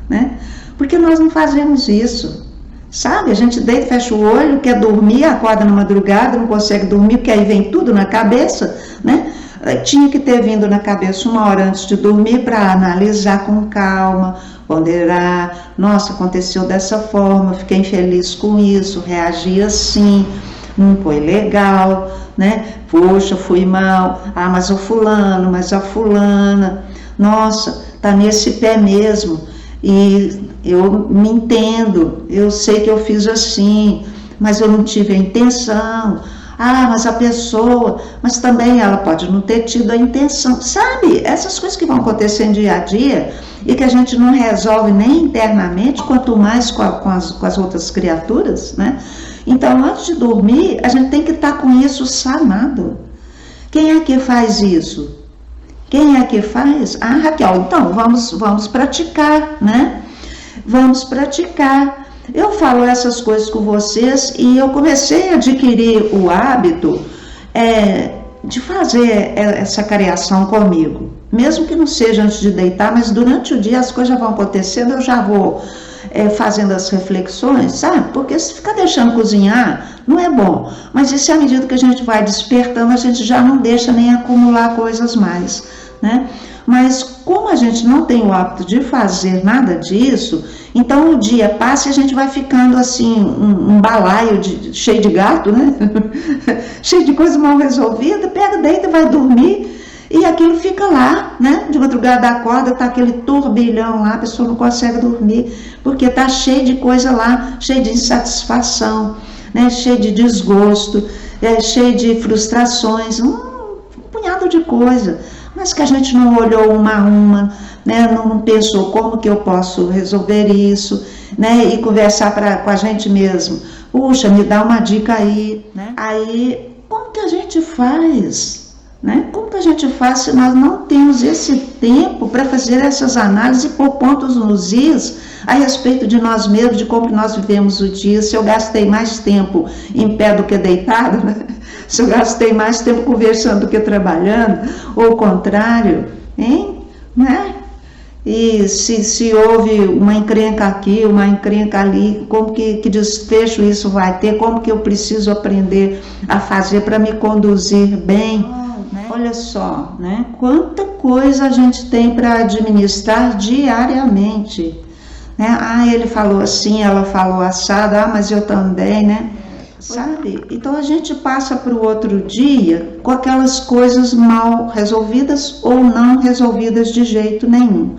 né? Porque nós não fazemos isso, sabe? A gente deita, fecha o olho, quer dormir, acorda na madrugada, não consegue dormir, porque aí vem tudo na cabeça, né? Tinha que ter vindo na cabeça 1 hora antes de dormir para analisar com calma, ponderar, nossa, aconteceu dessa forma, fiquei infeliz com isso, reagi assim, não foi legal, né? Poxa, fui mal, mas o fulano, mas a fulana, nossa, tá nesse pé mesmo, e eu me entendo, eu sei que eu fiz assim, mas eu não tive a intenção. Mas a pessoa, mas também ela pode não ter tido a intenção, sabe? Essas coisas que vão acontecendo dia a dia e que a gente não resolve nem internamente, quanto mais com as outras criaturas, né? Então, antes de dormir, a gente tem que estar com isso sanado. Quem é que faz isso? Quem é que faz? Raquel, então vamos praticar, né? Vamos praticar. Eu falo essas coisas com vocês e eu comecei a adquirir o hábito de fazer essa careação comigo. Mesmo que não seja antes de deitar, mas durante o dia as coisas já vão acontecendo, eu já vou fazendo as reflexões, sabe? Porque se ficar deixando cozinhar, não é bom. Mas isso, à medida que a gente vai despertando, a gente já não deixa nem acumular coisas mais, né? Mas como a gente não tem o hábito de fazer nada disso, então o dia passa e a gente vai ficando assim, um balaio cheio de gato, né? Cheio de coisa mal resolvida, pega, deita, vai dormir e aquilo fica lá, né? De madrugada acorda, tá aquele turbilhão lá, a pessoa não consegue dormir, porque tá cheio de coisa lá, cheio de insatisfação, né? Cheio de desgosto, cheio de frustrações, um punhado de coisa. Mas que a gente não olhou uma a uma, né? Não pensou como que eu posso resolver isso, né? E conversar com a gente mesmo. Puxa, me dá uma dica aí, né? Aí, como que a gente faz, né? Como que a gente faz se nós não temos esse tempo para fazer essas análises e pôr pontos nos is a respeito de nós mesmos, de como nós vivemos o dia? Se eu gastei mais tempo em pé do que deitado, né? Se eu gastei mais tempo conversando do que trabalhando, ou o contrário, hein? Né? E se houve uma encrenca aqui, uma encrenca ali, como que desfecho isso vai ter, como que eu preciso aprender a fazer para me conduzir bem, né? Olha só, né? Quanta coisa a gente tem para administrar diariamente, né? Ele falou assim, ela falou assado, mas eu também, né? sabe? Então a gente passa para o outro dia com aquelas coisas mal resolvidas ou não resolvidas de jeito nenhum.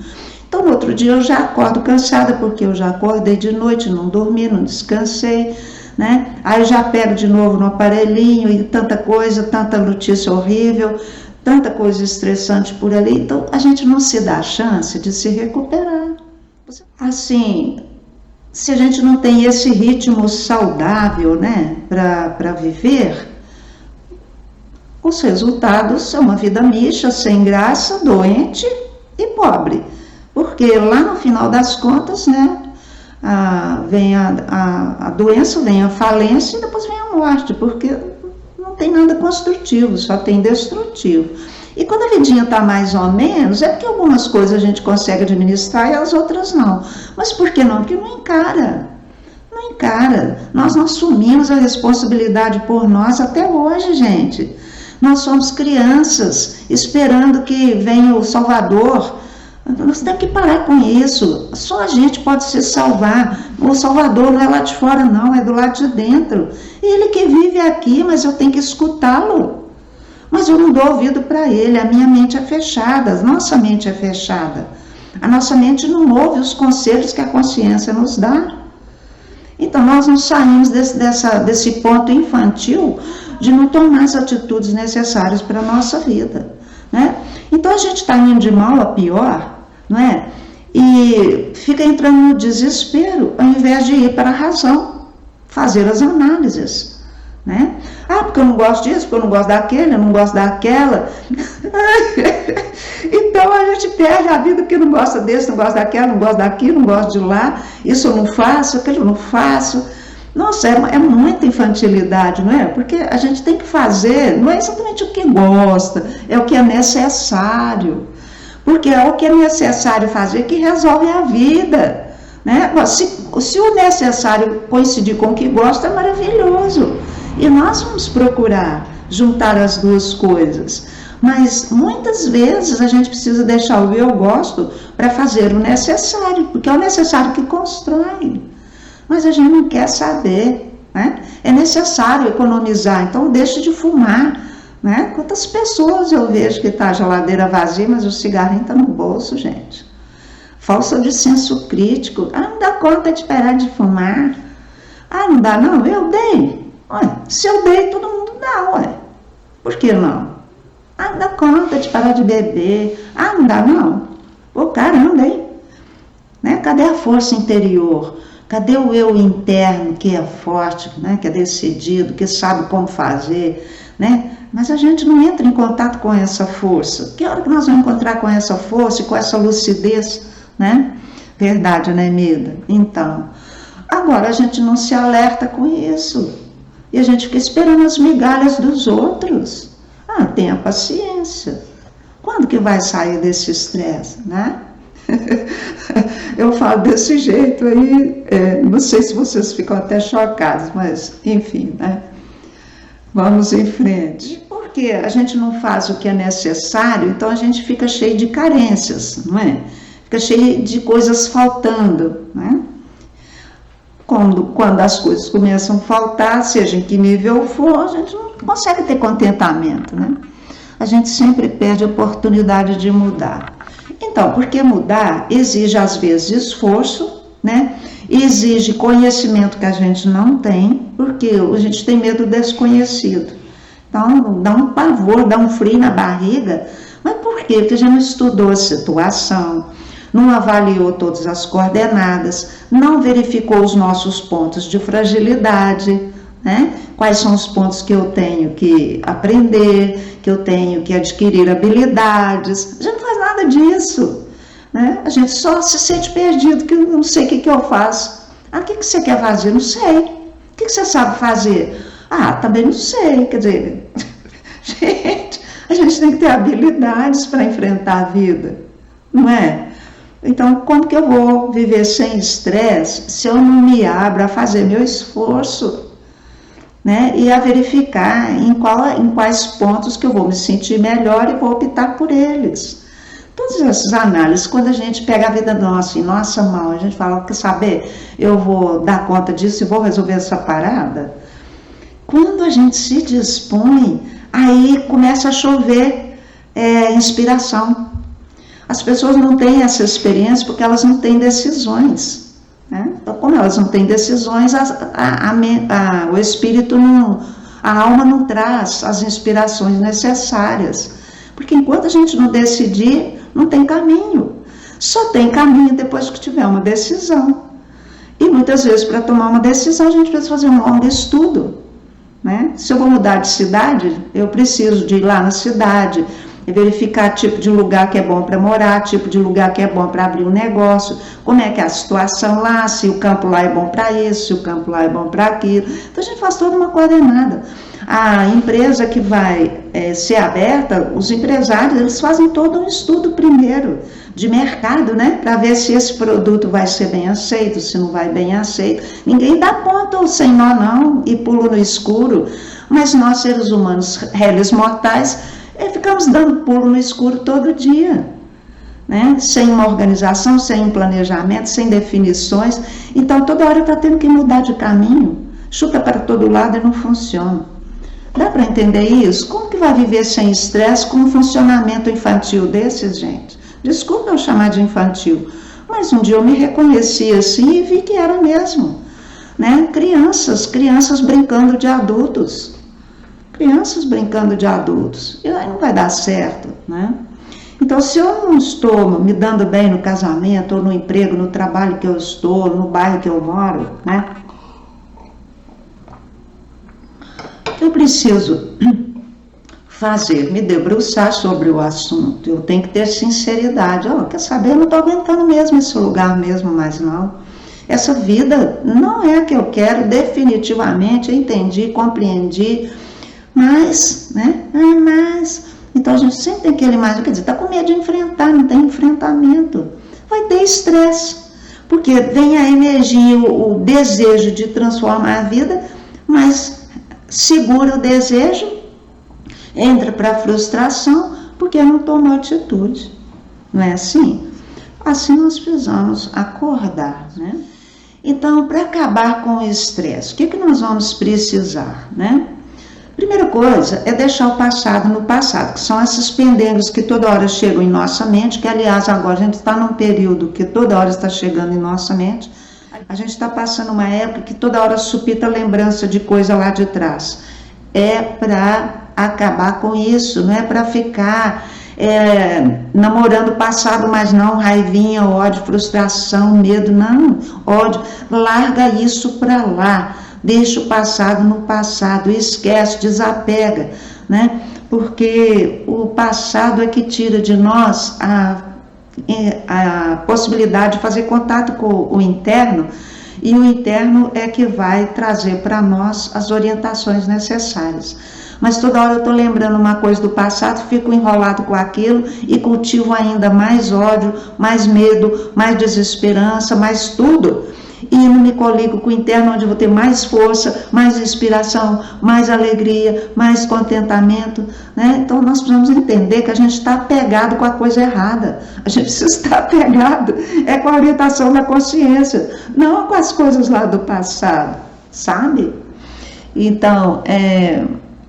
Então no outro dia eu já acordo cansada, porque eu já acordei de noite, não dormi, não descansei, né? Aí já pego de novo no aparelhinho e tanta coisa, tanta notícia horrível, tanta coisa estressante por ali. Então a gente não se dá a chance de se recuperar. Assim, se a gente não tem esse ritmo saudável, né, para viver, os resultados são uma vida mixa, sem graça, doente e pobre. Porque lá no final das contas, né, vem a doença, vem a falência e depois vem a morte, porque não tem nada construtivo, só tem destrutivo. E quando a vidinha está mais ou menos, é porque algumas coisas a gente consegue administrar e as outras não. Mas por que não? Porque não encara. Não encara. Nós não assumimos a responsabilidade por nós até hoje, gente. Nós somos crianças esperando que venha o Salvador. Nós temos que parar com isso. Só a gente pode se salvar. O Salvador não é lá de fora, não, é do lado de dentro. Ele que vive aqui, mas eu tenho que escutá-lo. Mas eu não dou ouvido para ele, a minha mente é fechada, a nossa mente é fechada. A nossa mente não ouve os conselhos que a consciência nos dá. Então nós não saímos desse ponto infantil de não tomar as atitudes necessárias para a nossa vida, né? Então a gente está indo de mal a pior, não é? E fica entrando no desespero, ao invés de ir para a razão, fazer as análises, né? Ah, porque eu não gosto disso, porque eu não gosto daquele, eu não gosto daquela. Então a gente perde a vida porque não gosta desse, não gosta daquela, não gosta daquilo, não gosta de lá. Isso eu não faço, aquilo eu não faço. Nossa, é muita infantilidade, não é? Porque a gente tem que fazer, não é exatamente o que gosta, é o que é necessário. Porque é o que é necessário fazer que resolve a vida, né? Se o necessário coincidir com o que gosta, é maravilhoso. E nós vamos procurar juntar as duas coisas. Mas muitas vezes a gente precisa deixar o eu gosto para fazer o necessário, porque é o necessário que constrói. Mas a gente não quer saber, né? É necessário economizar, então deixe de fumar, né? Quantas pessoas eu vejo que está a geladeira vazia, mas o cigarrinho está no bolso, gente. Falta de senso crítico. Ah, não dá conta de parar de fumar. Ah, não dá não? Eu dei. Ué, se eu dei, todo mundo dá, ué. Por que não? Ah, não dá conta de parar de beber. Ah, não dá não? Pô, caramba, hein? Né? Cadê a força interior? Cadê o eu interno que é forte, né? Que é decidido, que sabe como fazer, né? Mas a gente não entra em contato com essa força. Que hora que nós vamos encontrar com essa força e com essa lucidez, né? Verdade, né, Mida? Então, agora a gente não se alerta com isso. E a gente fica esperando as migalhas dos outros. Ah, tenha paciência. Quando que vai sair desse estresse, né? Eu falo desse jeito aí, não sei se vocês ficam até chocados, mas enfim, né? Vamos em frente. Porque a gente não faz o que é necessário, então a gente fica cheio de carências, não é? Fica cheio de coisas faltando, né? Quando as coisas começam a faltar, seja em que nível for, a gente não consegue ter contentamento, né? A gente sempre perde a oportunidade de mudar. Então, porque mudar exige às vezes esforço, né? Exige conhecimento que a gente não tem, porque a gente tem medo do desconhecido. Então, dá um pavor, dá um frio na barriga. Mas por quê? Porque a gente não estudou a situação, não avaliou todas as coordenadas, não verificou os nossos pontos de fragilidade, né? Quais são os pontos que eu tenho que aprender, que eu tenho que adquirir habilidades. A gente não faz nada disso, né? A gente só se sente perdido, que eu não sei o que eu faço. Ah, o que você quer fazer? Não sei. O que você sabe fazer? Ah, também não sei. Quer dizer, gente, a gente tem que ter habilidades para enfrentar a vida, não é? Então, como que eu vou viver sem estresse se eu não me abro a fazer meu esforço, né? E a verificar em quais pontos que eu vou me sentir melhor e vou optar por eles. Todas essas análises, quando a gente pega a vida nossa em nossa mão, a gente fala, quer saber, eu vou dar conta disso e vou resolver essa parada. Quando a gente se dispõe, aí começa a chover inspiração. As pessoas não têm essa experiência porque elas não têm decisões, né? Então, como elas não têm decisões, o espírito não, a alma não traz as inspirações necessárias. Porque enquanto a gente não decidir, não tem caminho. Só tem caminho depois que tiver uma decisão. E muitas vezes, para tomar uma decisão, a gente precisa fazer um longo estudo, né? Se eu vou mudar de cidade, eu preciso de ir lá na cidade, verificar tipo de lugar que é bom para morar, tipo de lugar que é bom para abrir um negócio, como é que é a situação lá, se o campo lá é bom para isso, se o campo lá é bom para aquilo. Então a gente faz toda uma coordenada. A empresa que vai ser aberta, os empresários, eles fazem todo um estudo primeiro de mercado, né, para ver se esse produto vai ser bem aceito, se não vai bem aceito. Ninguém dá ponto sem nó não e pulo no escuro, mas nós seres humanos, réis mortais, ficamos dando pulo no escuro todo dia, né? Sem uma organização, sem um planejamento, sem definições. Então toda hora está tendo que mudar de caminho, chuta para todo lado e não funciona. Dá para entender isso? Como que vai viver sem estresse com um funcionamento infantil desses, gente? Desculpa eu chamar de infantil, mas um dia eu me reconheci assim e vi que era mesmo, né? Crianças brincando de adultos. Crianças brincando de adultos, e aí não vai dar certo, né? Então, se eu não estou me dando bem no casamento, ou no emprego, no trabalho que eu estou, no bairro que eu moro, né? Eu preciso fazer, me debruçar sobre o assunto, eu tenho que ter sinceridade. Quer saber, eu não estou aguentando mesmo esse lugar mesmo mais não. Essa vida não é a que eu quero, definitivamente, eu entendi, compreendi, mas, né? Então a gente sempre tem aquele mais, quer dizer, está com medo de enfrentar, não tem enfrentamento. Vai ter estresse, porque vem a energia, o desejo de transformar a vida, mas segura o desejo, entra para a frustração, porque não tomou atitude. Não é assim? Assim nós precisamos acordar, né? Então, para acabar com o estresse, o que nós vamos precisar, né? Primeira coisa é deixar o passado no passado, que são esses pendengos que toda hora chegam em nossa mente, que aliás agora a gente está num período que toda hora está chegando em nossa mente, a gente está passando uma época que toda hora supita lembrança de coisa lá de trás. É para acabar com isso, não é para ficar namorando o passado, mas não, raivinha, ódio, frustração, medo, não, ódio, larga isso para lá. Deixa o passado no passado, esquece, desapega, né? Porque o passado é que tira de nós a possibilidade de fazer contato com o interno, e o interno é que vai trazer para nós as orientações necessárias. Mas toda hora eu estou lembrando uma coisa do passado, fico enrolado com aquilo e cultivo ainda mais ódio, mais medo, mais desesperança, mais tudo. E não me coligo com o interno, onde eu vou ter mais força, mais inspiração, mais alegria, mais contentamento, né? Então nós precisamos entender que a gente está apegado com a coisa errada. A gente precisa estar apegado com a orientação da consciência, não com as coisas lá do passado, sabe? Então,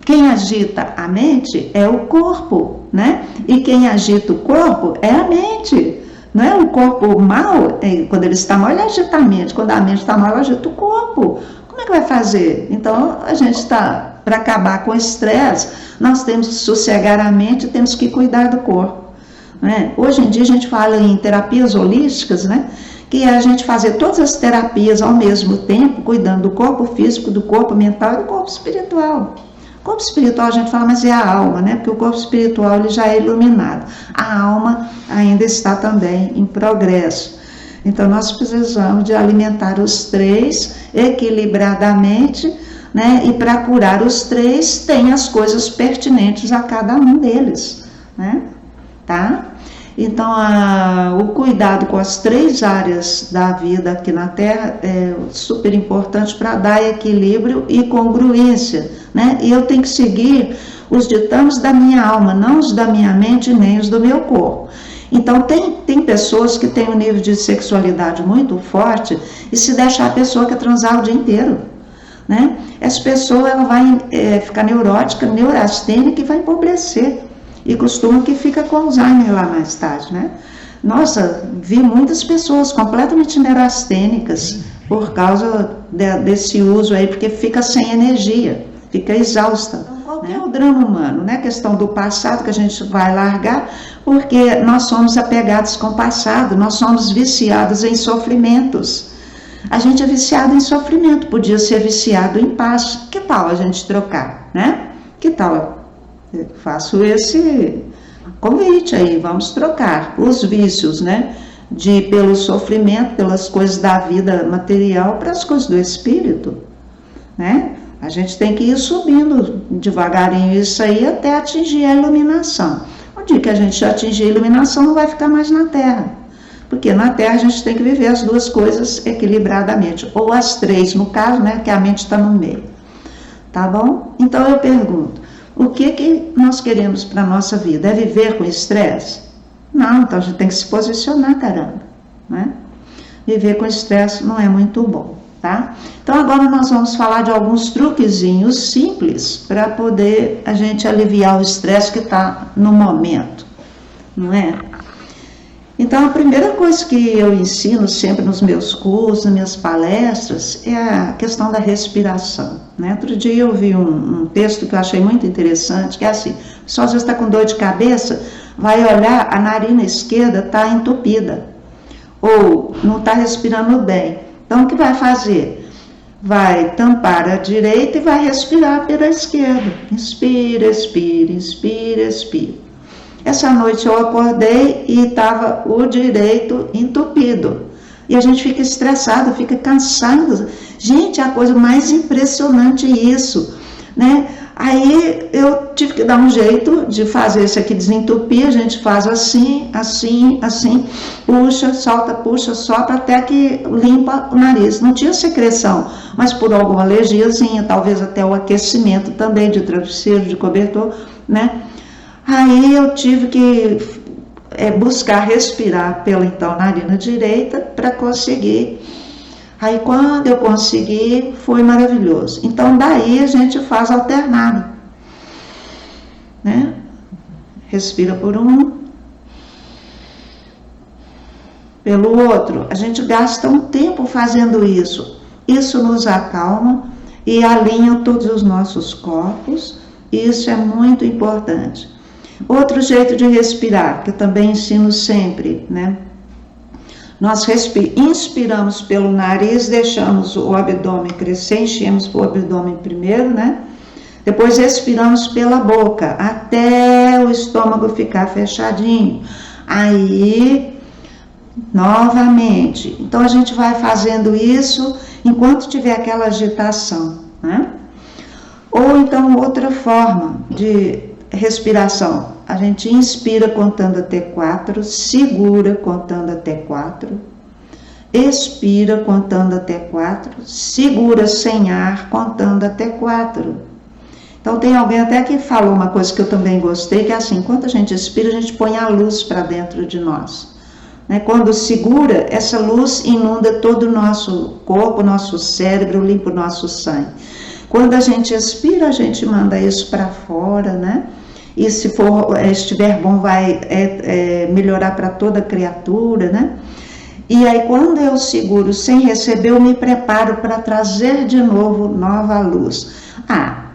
quem agita a mente é o corpo, né? E quem agita o corpo é a mente. Não é? O corpo mal, quando ele está mal, ele agita a mente. Quando a mente está mal, ela agita o corpo. Como é que vai fazer? Então, a gente está, para acabar com o estresse, nós temos que sossegar a mente e temos que cuidar do corpo. Né? Hoje em dia, a gente fala em terapias holísticas, né? Que é a gente fazer todas as terapias ao mesmo tempo, cuidando do corpo físico, do corpo mental e do corpo espiritual. O corpo espiritual a gente fala, mas é a alma, né? Porque o corpo espiritual ele já é iluminado. A alma ainda está também em progresso. Então nós precisamos de alimentar os três equilibradamente, né? E para curar os três tem as coisas pertinentes a cada um deles, né? Tá? Então o cuidado com as três áreas da vida aqui na Terra é super importante para dar equilíbrio e congruência, né? E eu tenho que seguir os ditames da minha alma, não os da minha mente nem os do meu corpo. Então tem pessoas que têm um nível de sexualidade muito forte e se deixar a pessoa quer transar o dia inteiro. né? Essa pessoa ela vai ficar neurótica, neurastênica e vai empobrecer. E costuma que fica com Alzheimer lá mais tarde, né? Nossa, vi muitas pessoas completamente neurastênicas por causa desse uso aí, porque fica sem energia, fica exausta. Então, qual que é o drama humano, né? A questão do passado que a gente vai largar, porque nós somos apegados com o passado, nós somos viciados em sofrimentos. A gente é viciado em sofrimento, podia ser viciado em paz. Que tal a gente trocar, né? Que tal? Eu faço esse convite aí, vamos trocar os vícios, né? Pelo sofrimento, pelas coisas da vida material, para as coisas do espírito, né? A gente tem que ir subindo devagarinho isso aí até atingir a iluminação. O dia que a gente atingir a iluminação, não vai ficar mais na Terra. Porque na Terra a gente tem que viver as duas coisas equilibradamente, ou as três, no caso, né, que a mente está no meio. Tá bom? Então eu pergunto, o que nós queremos para a nossa vida? É viver com estresse? Não, então a gente tem que se posicionar, caramba, né? Viver com estresse não é muito bom, tá? Então agora nós vamos falar de alguns truquezinhos simples para poder a gente aliviar o estresse que está no momento, não é? Então, a primeira coisa que eu ensino sempre nos meus cursos, nas minhas palestras, é a questão da respiração, né? Outro dia eu vi um texto que eu achei muito interessante, que é assim, a pessoa às vezes está com dor de cabeça, vai olhar, a narina esquerda está entupida, ou não está respirando bem. Então, o que vai fazer? Vai tampar a direita e vai respirar pela esquerda. Inspira, expira, inspira, expira. Essa noite eu acordei e estava o direito entupido. E a gente fica estressado, fica cansado. Gente, é a coisa mais impressionante isso, né? Aí eu tive que dar um jeito de fazer isso aqui desentupir. A gente faz assim, assim, assim, puxa, solta, até que limpa o nariz. Não tinha secreção, mas por alguma alergiazinha, talvez até o aquecimento também de travesseiro, de cobertor, né? Aí eu tive que buscar respirar pela então narina direita para conseguir. Aí quando eu consegui, foi maravilhoso. Então daí a gente faz alternado, né? Respira por um, pelo outro. A gente gasta um tempo fazendo isso. Isso nos acalma e alinha todos os nossos corpos. Isso é muito importante. Outro jeito de respirar, que eu também ensino sempre, né? Nós inspiramos pelo nariz, deixamos o abdômen crescer, enchemos o abdômen primeiro, né? Depois expiramos pela boca, até o estômago ficar fechadinho. Aí, novamente. Então, a gente vai fazendo isso enquanto tiver aquela agitação, né? Ou então, outra forma de respiração, a gente inspira contando até 4, segura contando até 4, expira contando até 4, segura sem ar contando até 4. Então tem alguém até que falou uma coisa que eu também gostei, que é assim, enquanto a gente expira, a gente põe a luz para dentro de nós, né? Quando segura, essa luz inunda todo o nosso corpo, nosso cérebro, limpa o nosso sangue. Quando a gente expira, a gente manda isso para fora, né? E se estiver bom, vai melhorar para toda criatura, né? E aí, quando eu seguro sem receber, eu me preparo para trazer de novo nova luz.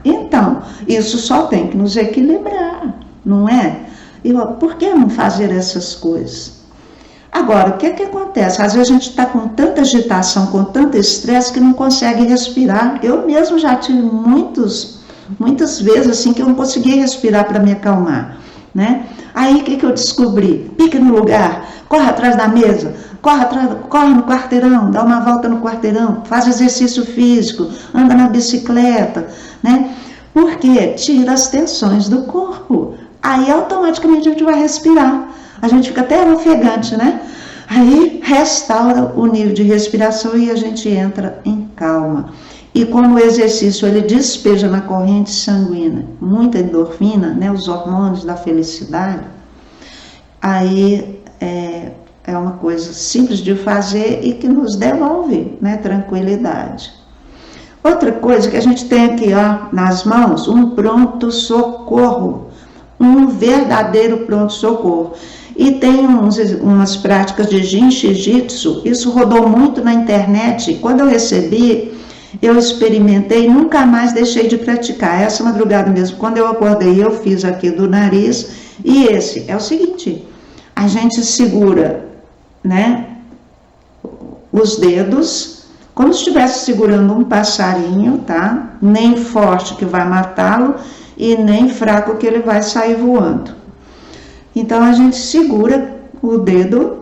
Então, isso só tem que nos equilibrar, não é? Por que não fazer essas coisas? Agora, o que acontece? Às vezes a gente está com tanta agitação, com tanto estresse, que não consegue respirar. Eu mesmo já tive muitas vezes assim que eu não conseguia respirar para me acalmar, né? Aí o que eu descobri? Pique no lugar, corre atrás da mesa, corre no quarteirão, dá uma volta no quarteirão, faz exercício físico, anda na bicicleta, né? Porque tira as tensões do corpo. Aí automaticamente a gente vai respirar. A gente fica até ofegante, né? Aí restaura o nível de respiração e a gente entra em calma. E como o exercício ele despeja na corrente sanguínea muita endorfina, né, os hormônios da felicidade, aí é uma coisa simples de fazer e que nos devolve, né, tranquilidade. Outra coisa que a gente tem aqui, ó, nas mãos, um pronto-socorro, um verdadeiro pronto-socorro. E tem umas práticas de Jiu-Jitsu, isso rodou muito na internet. Quando eu recebi, eu experimentei, nunca mais deixei de praticar. Essa madrugada mesmo, quando eu acordei, eu fiz aqui do nariz. E esse é o seguinte, a gente segura, né, os dedos, como se estivesse segurando um passarinho, tá? Nem forte que vai matá-lo e nem fraco que ele vai sair voando. Então, a gente segura o dedo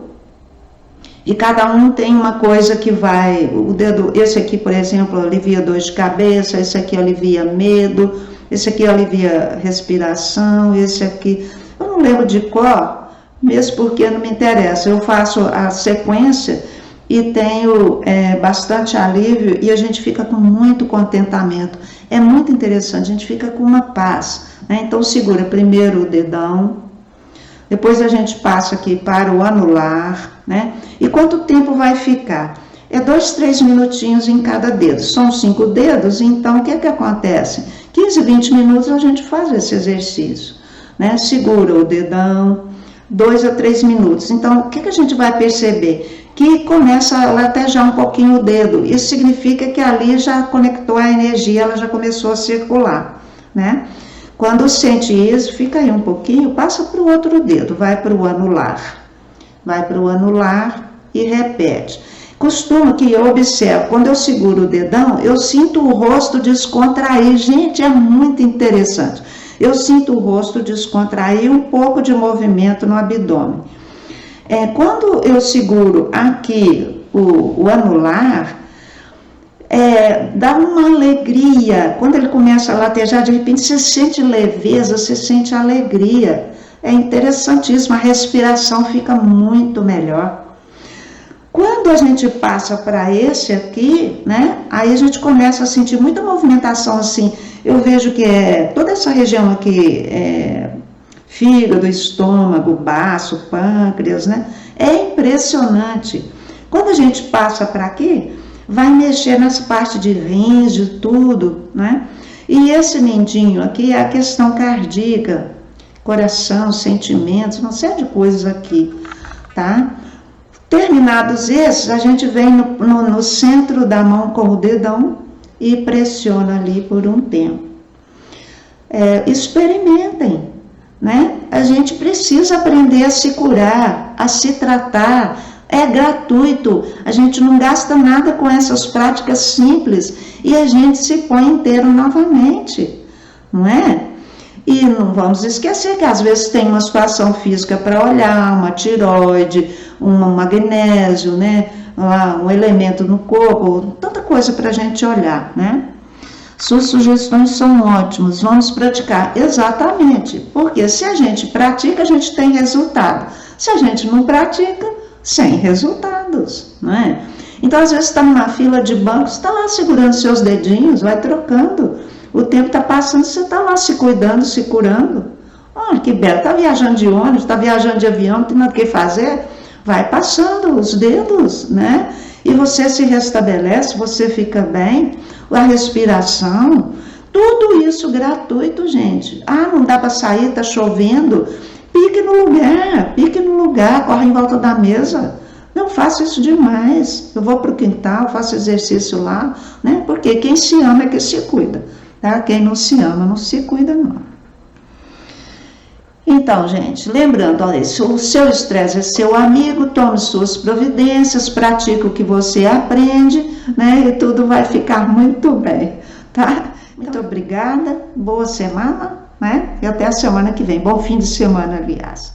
e cada um tem uma coisa que vai... O dedo, esse aqui, por exemplo, alivia dor de cabeça, esse aqui alivia medo, esse aqui alivia respiração, esse aqui... Eu não lembro de cor, mesmo porque não me interessa. Eu faço a sequência e tenho bastante alívio e a gente fica com muito contentamento. É muito interessante, a gente fica com uma paz, né? Então, segura primeiro o dedão, depois a gente passa aqui para o anular, né? E quanto tempo vai ficar? É 2, 3 minutinhos em cada dedo. São 5 dedos, então o que é que acontece? 15, 20 minutos a gente faz esse exercício, né? Segura o dedão, 2 a 3 minutos. Então, o que é que a gente vai perceber? Que começa a latejar um pouquinho o dedo. Isso significa que ali já conectou a energia, ela já começou a circular, né? Quando sente isso, fica aí um pouquinho, passa para o outro dedo, vai para o anular. Vai para o anular e repete. Costumo que eu observo, quando eu seguro o dedão, eu sinto o rosto descontrair. Gente, é muito interessante. Eu sinto o rosto descontrair, um pouco de movimento no abdômen. Quando eu seguro aqui o anular, dá uma alegria. Quando ele começa a latejar, de repente você sente leveza, você sente alegria. É interessantíssimo, a respiração fica muito melhor. Quando a gente passa para esse aqui, né, aí a gente começa a sentir muita movimentação assim. Eu vejo que toda essa região aqui, fígado, estômago, baço, pâncreas, né, é impressionante. Quando a gente passa para aqui, vai mexer nas partes de rins, de tudo, né? E esse mindinho aqui é a questão cardíaca, coração, sentimentos, uma série de coisas aqui, tá? Terminados esses, a gente vem no centro da mão com o dedão e pressiona ali por um tempo. Experimentem, né? A gente precisa aprender a se curar, a se tratar. É gratuito, a gente não gasta nada com essas práticas simples e a gente se põe inteiro novamente, não é? E não vamos esquecer que às vezes tem uma situação física para olhar, uma tireoide, um magnésio, né? Um elemento no corpo, tanta coisa para a gente olhar, né? Suas sugestões são ótimas, vamos praticar. Exatamente, porque se a gente pratica, a gente tem resultado. Se a gente não pratica, sem resultados, não é? Então, às vezes, está numa fila de banco, você está lá segurando seus dedinhos, vai trocando, o tempo está passando, você está lá se cuidando, se curando. Olha que belo, está viajando de ônibus, está viajando de avião, não tem nada o que fazer, vai passando os dedos, né? E você se restabelece, você fica bem, a respiração, tudo isso gratuito, gente. Ah, não dá para sair, está chovendo. Pique no lugar, corre em volta da mesa. Não faça isso demais. Eu vou para o quintal, faço exercício lá, né? Porque quem se ama é que se cuida, tá? Quem não se ama não se cuida, não. Então, gente, lembrando, olha, o seu estresse é seu amigo, tome suas providências, pratique o que você aprende, né? E tudo vai ficar muito bem, tá? Muito obrigada, boa semana, né? E até a semana que vem. Bom fim de semana, aliás.